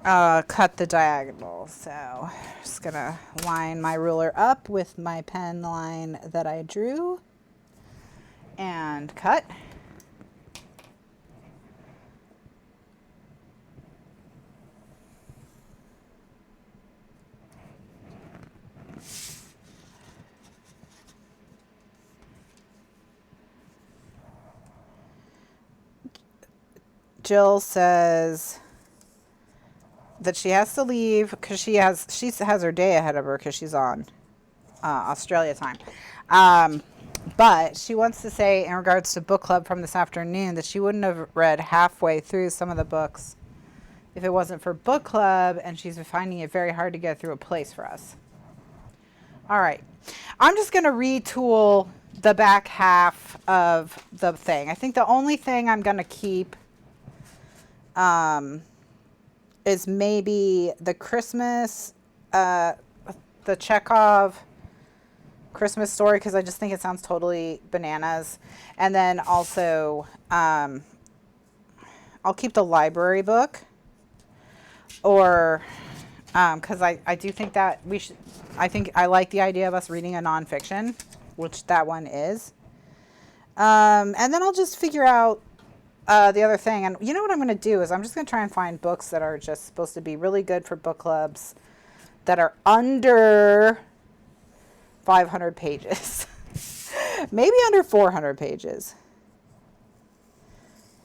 cut the diagonal. So just gonna line my ruler up with my pen line that I drew and cut. Jill says, that she has to leave because she has her day ahead of her because she's on Australia time. But she wants to say in regards to book club from this afternoon that she wouldn't have read halfway through some of the books if it wasn't for book club, and she's finding it very hard to get through a place for us. All right. I'm just going to retool the back half of the thing. I think the only thing I'm going to keep is maybe the Christmas, the Chekhov Christmas story, because I just think it sounds totally bananas. And then also, I'll keep the library book, or because I do think that we should, I like the idea of us reading a nonfiction, which that one is. And then I'll just figure out the other thing. And you know what I'm going to do is I'm just going to try and find books that are just supposed to be really good for book clubs that are under 500 pages. Maybe under 400 pages.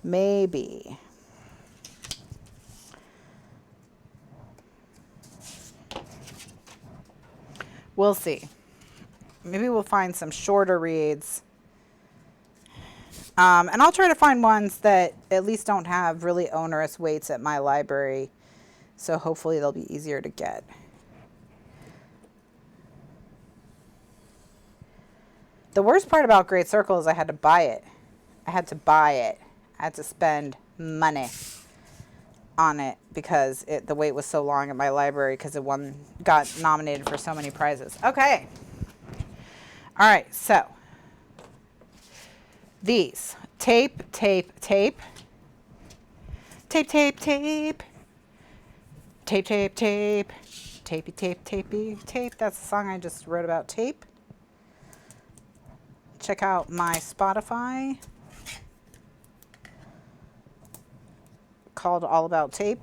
Maybe. We'll see. Maybe we'll find some shorter reads. And I'll try to find ones that at least don't have really onerous weights at my library. So hopefully they'll be easier to get. The worst part about Great Circle is I had to buy it. I had to buy it. I had to spend money on it because the wait was so long at my library because it got nominated for so many prizes. Okay. All right, so these tape, tape, tape, tape, tape, tape, tape, tape, tape, tapey, tape, tapey, tape. That's the song I just wrote about tape. Check out my Spotify called All About Tape.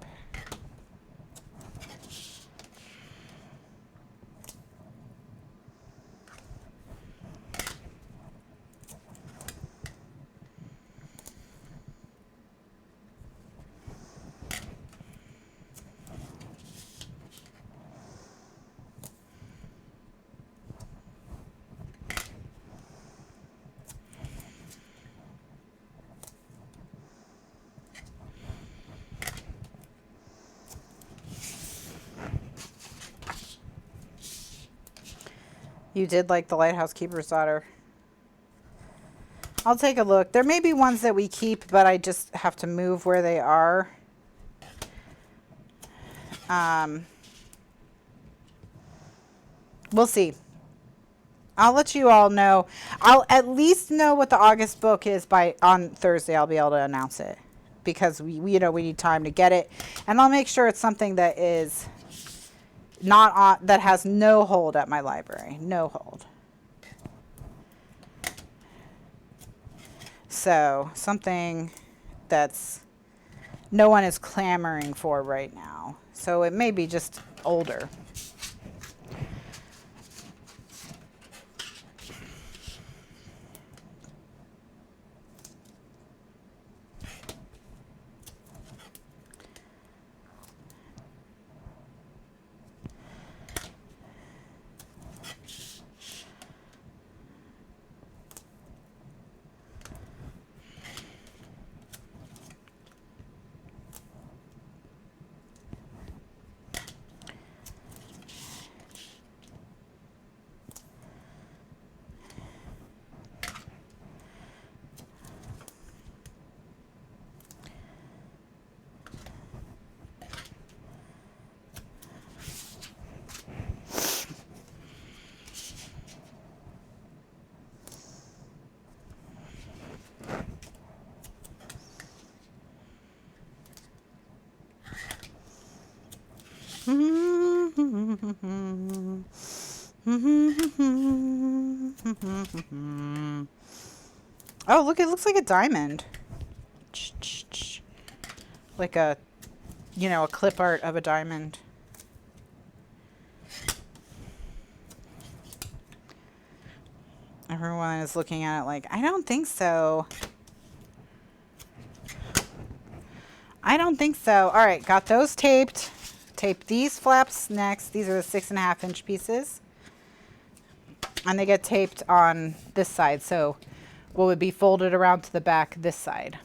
You did like The Lighthouse Keeper's Daughter. I'll take a look. There may be ones that we keep, but I just have to move where they are. We'll see. I'll let you all know. I'll at least know what the August book is on Thursday. I'll be able to announce it because we need time to get it, and I'll make sure it's something that is not on, that has no hold at my library. No hold. So something that's no one is clamoring for right now. So it may be just older. Oh, look, it looks like a diamond. Like a clip art of a diamond. Everyone is looking at it like, I don't think so. I don't think so. All right, got those taped. tape these flaps next. These are the 6.5 inch pieces. And they get taped on this side. So what would be folded around to the back this side.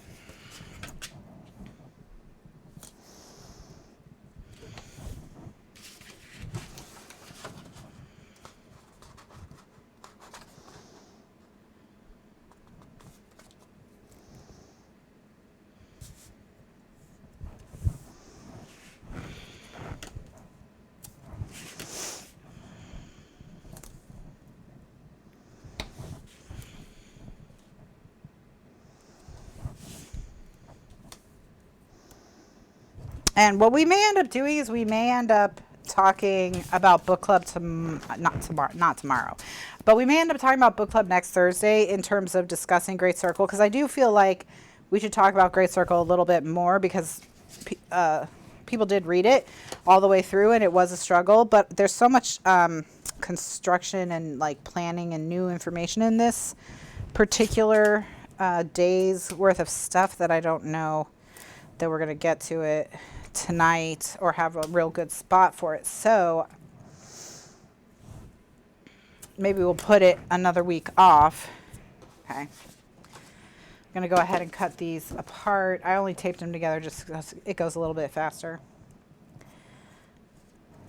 And what we may end up doing is we may end up talking about book club not tomorrow, but we may end up talking about book club next Thursday in terms of discussing Great Circle, because I do feel like we should talk about Great Circle a little bit more, because people did read it all the way through and it was a struggle, but there's so much construction and like planning and new information in this particular day's worth of stuff that I don't know that we're going to get to it tonight or have a real good spot for it. So maybe we'll put it another week off. Okay. I'm going to go ahead and cut these apart. I only taped them together just because it goes a little bit faster.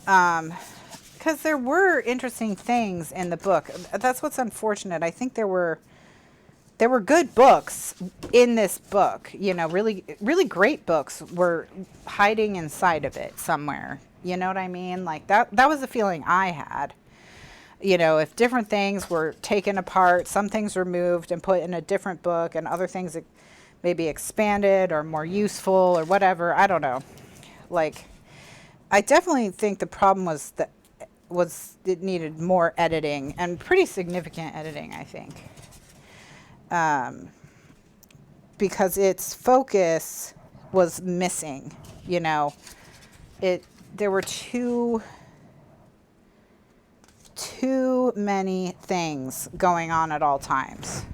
Because there were interesting things in the book. That's what's unfortunate. I think there were good books in this book, you know, really, really great books were hiding inside of it somewhere. You know what I mean? Like that was the feeling I had. You know, if different things were taken apart, some things were moved and put in a different book and other things maybe expanded or more useful or whatever. I don't know. Like, I definitely think the problem was that it needed more editing, and pretty significant editing, I think. Because its focus was missing, you know. There were too many things going on at all times.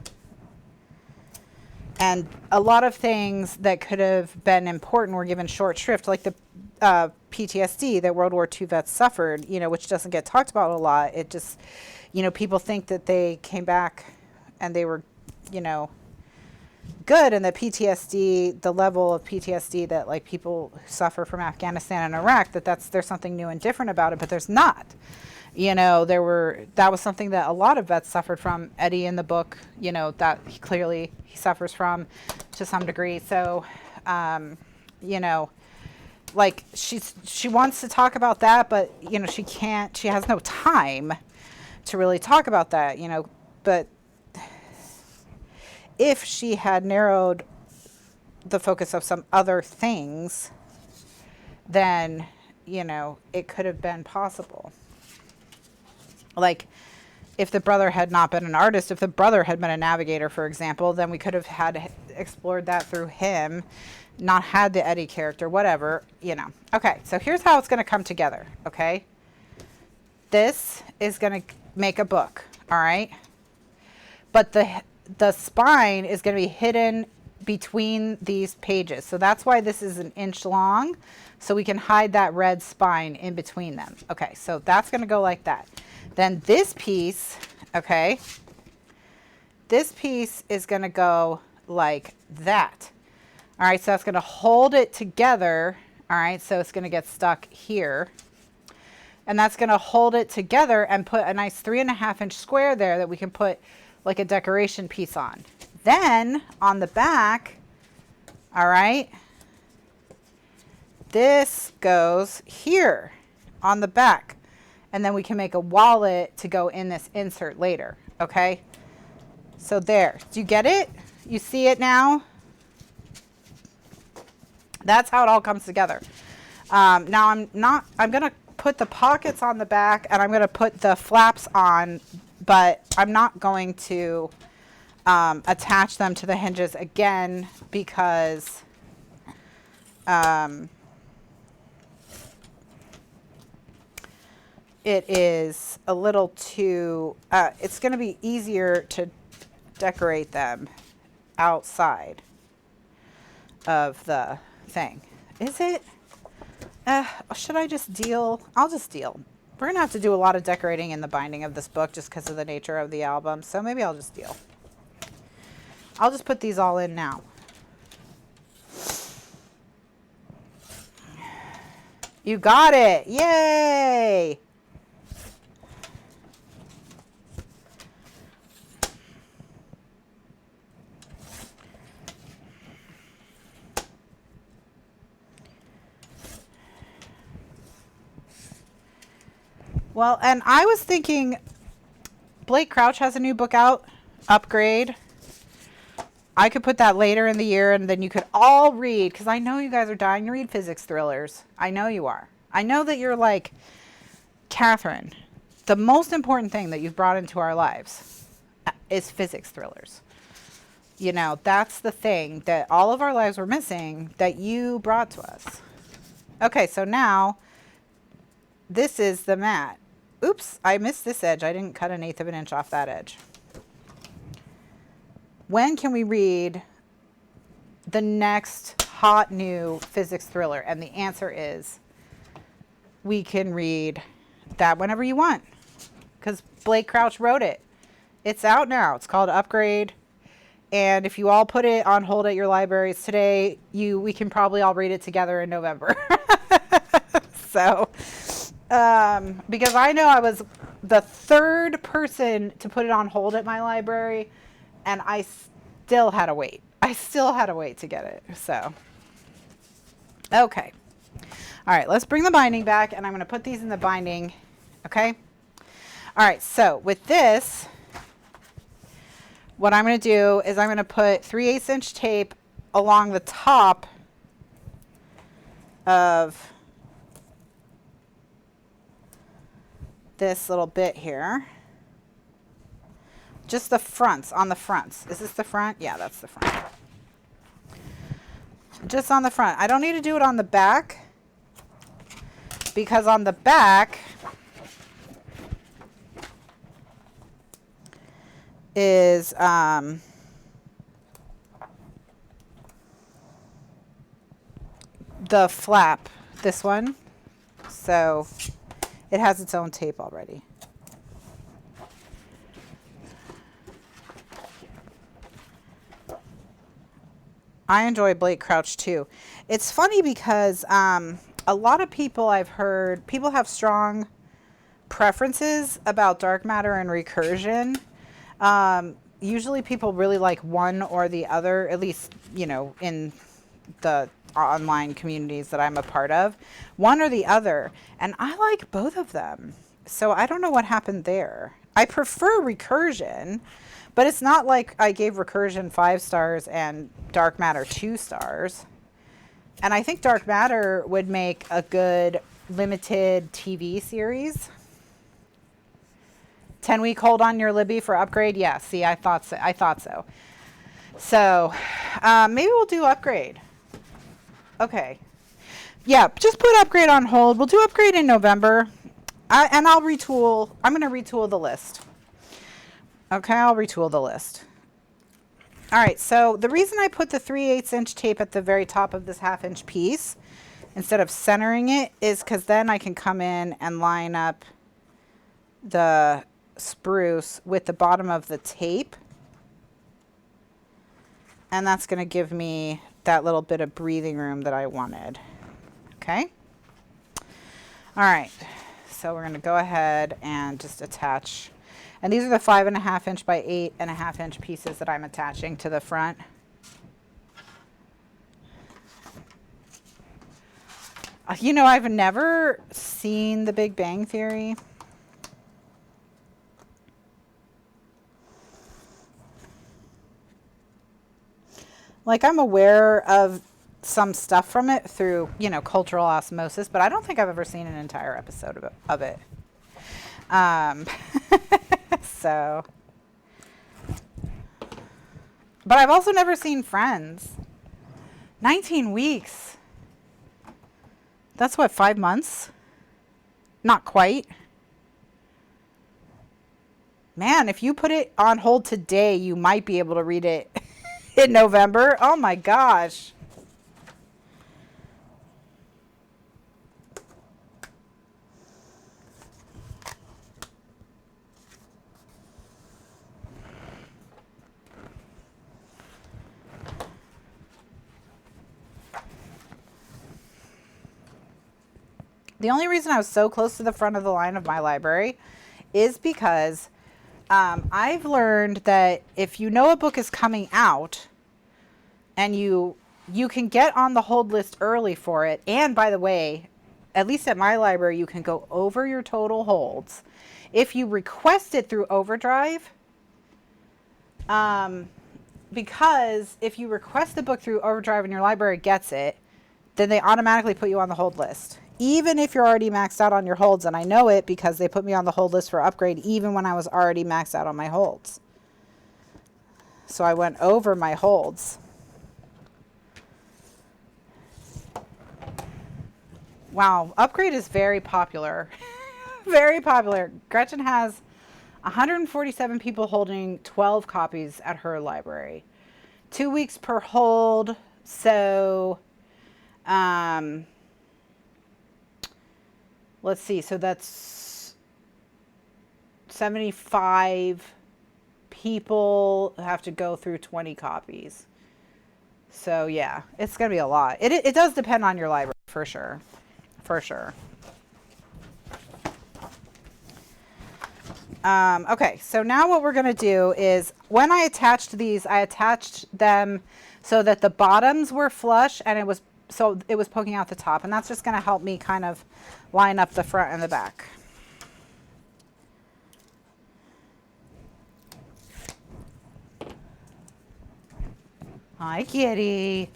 And a lot of things that could have been important were given short shrift, like the PTSD that World War II vets suffered, you know, which doesn't get talked about a lot. It just, you know, people think that they came back and they were, you know, good, and the PTSD, the level of PTSD that like people who suffer from Afghanistan and Iraq, there's something new and different about it, but there's not. You know, that was something that a lot of vets suffered from. Eddie in the book, you know, that he suffers from to some degree. So, you know, like she wants to talk about that, but you know, she has no time to really talk about that, you know, but if she had narrowed the focus of some other things, then, you know, it could have been possible. Like, if the brother had not been an artist, if the brother had been a navigator, for example, then we could have had explored that through him, not had the Eddie character, whatever, you know. Okay, so here's how it's going to come together, okay? This is going to make a book, all right? But the spine is going to be hidden between these pages. So that's why this is an inch long, so we can hide that red spine in between them. Okay, so that's going to go like that. Then this piece, okay, this piece is going to go like that. All right, so that's going to hold it together. All right, so it's going to get stuck here. And that's going to hold it together and put a nice 3.5 inch square there that we can put like a decoration piece on. Then on the back, all right, this goes here on the back. And then we can make a wallet to go in this insert later, okay? So there, do you get it? You see it now? That's how it all comes together. Now I'm gonna put the pockets on the back and I'm gonna put the flaps on, but I'm not going to attach them to the hinges again because it is a little too, it's going to be easier to decorate them outside of the thing. Is it? Should I just deal? I'll just deal. We're going to have to do a lot of decorating in the binding of this book just because of the nature of the album. So maybe I'll just deal. I'll just put these all in now. You got it. Yay. Well, and I was thinking Blake Crouch has a new book out, Upgrade. I could put that later in the year and then you could all read, because I know you guys are dying to read physics thrillers. I know you are. I know that you're like, Kathryn, the most important thing that you've brought into our lives is physics thrillers. You know, that's the thing that all of our lives were missing that you brought to us. Okay, so now this is the mat. Oops, I missed this edge. I didn't cut 1/8 of an inch off that edge. When can we read the next hot new physics thriller? And the answer is we can read that whenever you want, because Blake Crouch wrote it. It's out now. It's called Upgrade. And if you all put it on hold at your libraries today, we can probably all read it together in November. So, because I know I was the 3rd person to put it on hold at my library, and I still had to wait. I still had to wait to get it. So, okay. All right, let's bring the binding back, and I'm going to put these in the binding. Okay. All right, so with this, what I'm going to do is I'm going to put 3/8 inch tape along the top of this little bit here. Just the fronts, on the fronts. Is this the front? Yeah, that's the front. Just on the front. I don't need to do it on the back, because on the back is the flap, this one. So it has its own tape already. I enjoy Blake Crouch too. It's funny because a lot of people I've heard, people have strong preferences about dark matter and recursion. Usually people really like one or the other, at least, you know, in the online communities that I'm a part of, one or the other. And I like both of them. So I don't know what happened there. I prefer recursion, but it's not like I gave recursion 5 stars and dark matter 2 stars. And I think dark matter would make a good limited TV series. 10-week hold on your Libby for Upgrade. Yeah, see, I thought so. I thought so. So maybe we'll do Upgrade. Okay. Yeah, just put Upgrade on hold. We'll do Upgrade in November. And I'll retool. I'm going to retool the list. Okay, I'll retool the list. All right, so the reason I put the 3/8 inch tape at the very top of this 1/2 inch piece instead of centering it is because then I can come in and line up the spruce with the bottom of the tape. And that's going to give me that little bit of breathing room that I wanted. Okay. All right. So we're going to go ahead and just attach. And these are the 5.5 inch by 8.5 inch pieces that I'm attaching to the front. You know, I've never seen The Big Bang Theory. Like, I'm aware of some stuff from it through, you know, cultural osmosis, but I don't think I've ever seen an entire episode of it. So, but I've also never seen Friends. 19 weeks. That's what, 5 months? Not quite. Man, if you put it on hold today, you might be able to read it in November. Oh my gosh. The only reason I was so close to the front of the line of my library is because I've learned that if you know a book is coming out and you can get on the hold list early for it. And by the way, at least at my library, you can go over your total holds. If you request it through Overdrive, because if you request the book through Overdrive and your library gets it, then they automatically put you on the hold list. Even if you're already maxed out on your holds, and I know it because they put me on the hold list for upgrade even when I was already maxed out on my holds. So I went over my holds. Wow, upgrade is very popular. Very popular. Gretchen has 147 people holding 12 copies at her library. 2 weeks per hold. So, let's see. So that's 75 people have to go through 20 copies. So yeah, it's going to be a lot. It does depend on your library for sure. For sure. Okay, so now what we're going to do is when I attached these, I attached them so that the bottoms were flush and it was poking out the top, and that's just going to help me kind of line up the front and the back. Hi, kitty.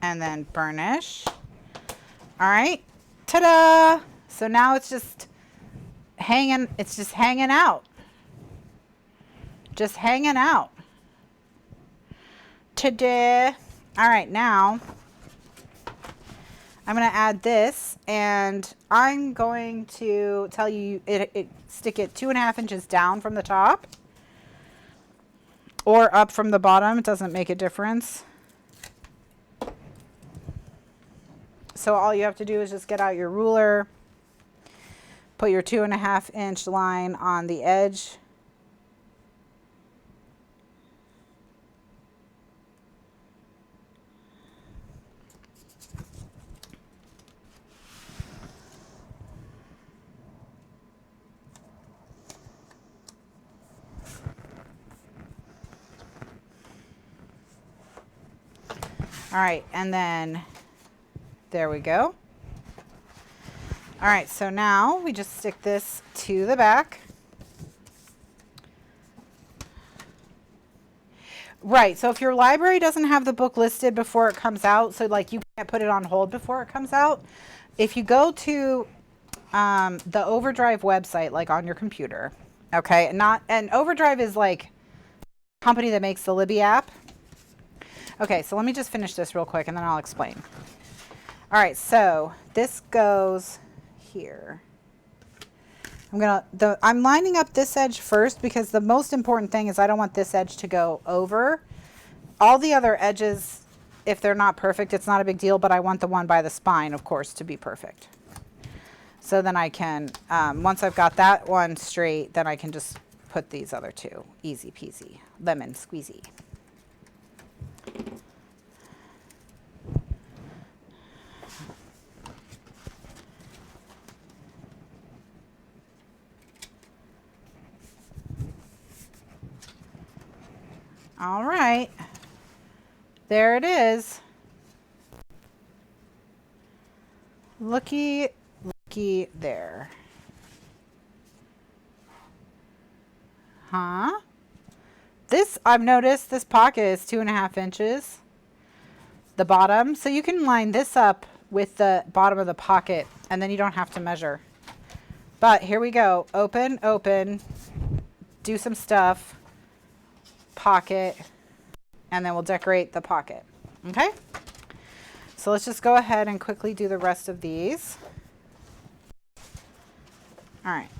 And then burnish. All right, ta-da! So now it's just hanging. It's just hanging out. Just hanging out. Ta-da! All right, now I'm going to add this, and I'm going to tell you stick it 2.5 inches down from the top or up from the bottom. It doesn't make a difference. So all you have to do is just get out your ruler, put your 2.5 inch line on the edge. All right, and then there we go. All right, so now we just stick this to the back. Right, so if your library doesn't have the book listed before it comes out, so like you can't put it on hold before it comes out, if you go to the Overdrive website, like on your computer, okay, and Overdrive is like a company that makes the Libby app. Okay, so let me just finish this real quick and then I'll explain. All right, so this goes here. I'm lining up this edge first because the most important thing is I don't want this edge to go over. All the other edges, if they're not perfect, it's not a big deal, but I want the one by the spine, of course, to be perfect. So then I can, once I've got that one straight, then I can just put these other two. Easy peasy, lemon squeezy. All right, there it is. Looky there. Huh? I've noticed this pocket is 2.5 inches, the bottom. So you can line this up with the bottom of the pocket and then you don't have to measure. But here we go. Open, open, do some stuff. Pocket, and then we'll decorate the pocket. Okay, so let's just go ahead and quickly do the rest of these. All right,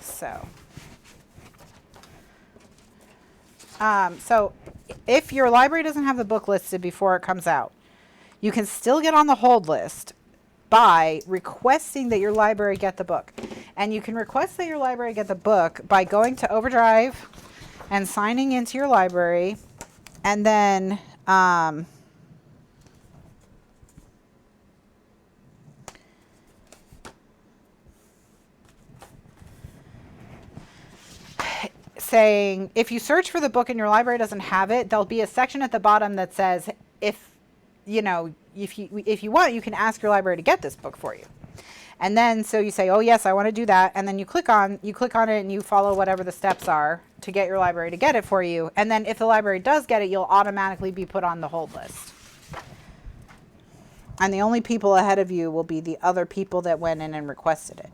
so if your library doesn't have the book listed before it comes out, you can still get on the hold list by requesting that your library get the book. And you can request that your library get the book by going to Overdrive and signing into your library, and then saying, if you search for the book and your library doesn't have it, there'll be a section at the bottom that says, if you want, you can ask your library to get this book for you. And then so you say, oh yes, I want to do that, and then you click on it and you follow whatever the steps are to get your library to get it for you. And then if the library does get it, you'll automatically be put on the hold list. And the only people ahead of you will be the other people that went in and requested it.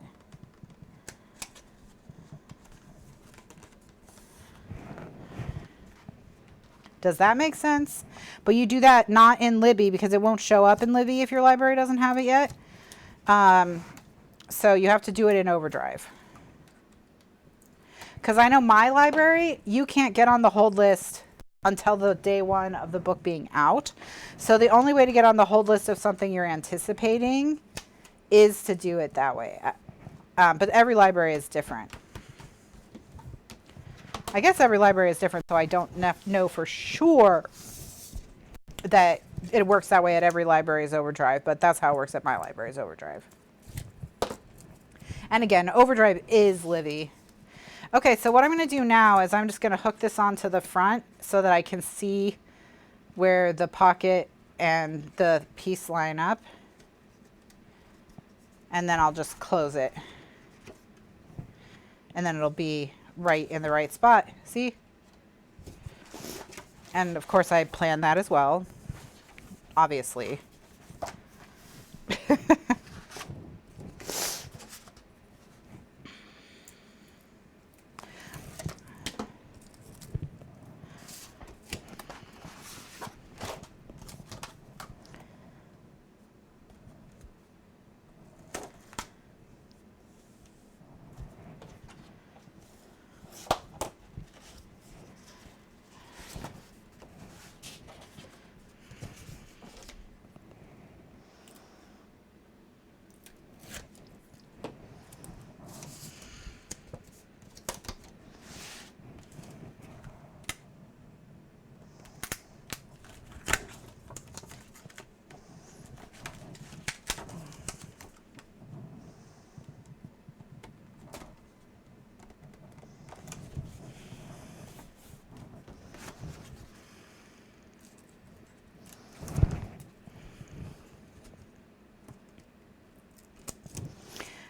Does that make sense? But you do that not in Libby, because it won't show up in Libby if your library doesn't have it yet. So you have to do it in Overdrive. Because I know my library, you can't get on the hold list until the day one of the book being out. So the only way to get on the hold list of something you're anticipating is to do it that way. But every library is different. I guess every library is different, so I don't know for sure that it works that way at every library's Overdrive, but that's how it works at my library's Overdrive. And again, Overdrive is Livy. Okay, so what I'm going to do now is I'm just going to hook this onto the front so that I can see where the pocket and the piece line up. And then I'll just close it. And then it'll be right in the right spot. See? And of course I planned that as well, obviously.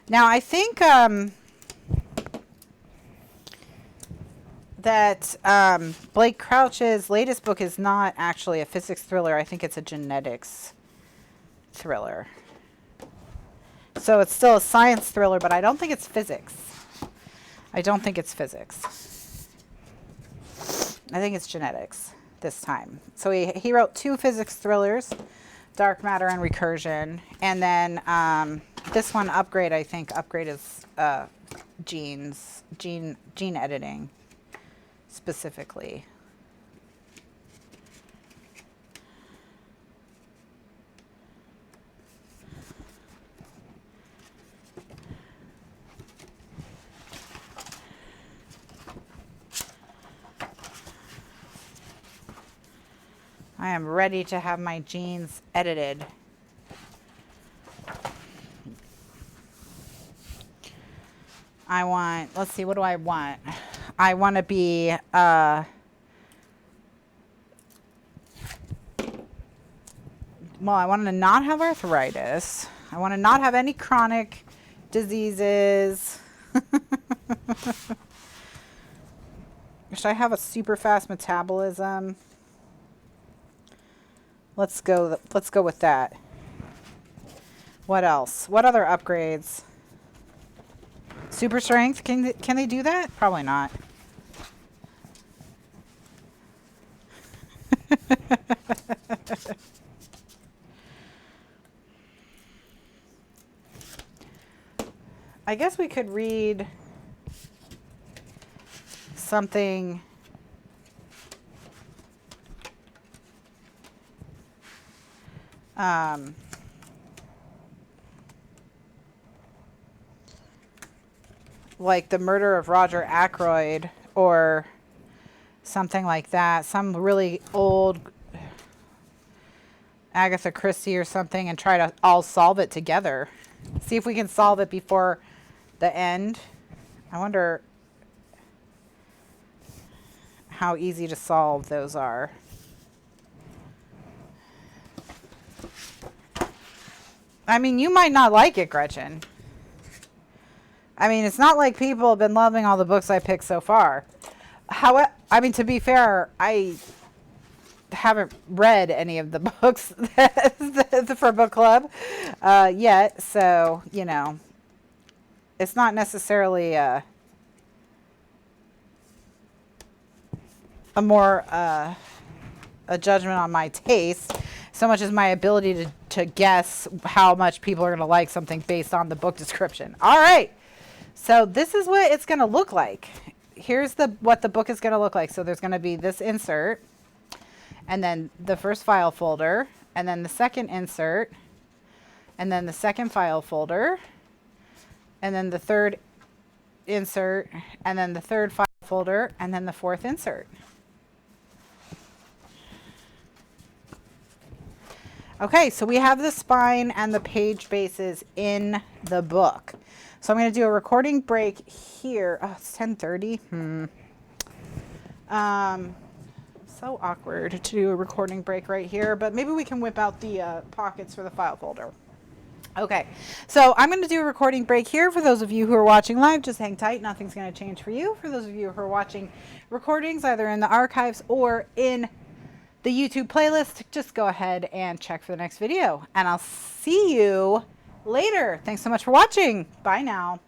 Now, I think that Blake Crouch's latest book is not actually a physics thriller. I think it's a genetics thriller. So it's still a science thriller, but I don't think it's physics. I don't think it's physics. I think it's genetics this time. So he wrote 2 physics thrillers, Dark Matter and Recursion, and then this one, Upgrade, I think. Upgrade is gene editing, specifically. I am ready to have my genes edited. I want, let's see, what do I want? I want to be, well, I want to not have arthritis. I want to not have any chronic diseases. Should I have a super fast metabolism? Let's go with that. What else? What other upgrades? Super strength, can they do that? Probably not. I guess we could read something. like The Murder of Roger Ackroyd or something like that. Some really old Agatha Christie or something, and try to all solve it together. See if we can solve it before the end. I wonder how easy to solve those are. I mean, you might not like it, Gretchen. I mean, it's not like people have been loving all the books I picked so far. However, I mean, to be fair, I haven't read any of the books for book club yet, so you know, it's not necessarily a judgment on my taste so much as my ability to guess how much people are going to like something based on the book description. All right, so this is what it's going to look like. Here's what the book is going to look like. So there's going to be this insert, and then the first file folder, and then the second insert, and then the second file folder, and then the third insert, and then the third file folder, and then the fourth insert. Okay, so we have the spine and the page bases in the book. So I'm going to do a recording break here. Oh, it's 10:30. So awkward to do a recording break right here, but maybe we can whip out the pockets for the file folder. Okay, so I'm going to do a recording break here. For those of you who are watching live, just hang tight. Nothing's going to change for you. For those of you who are watching recordings, either in the archives or in the YouTube playlist, just go ahead and check for the next video. And I'll see you later. Thanks so much for watching. Bye now.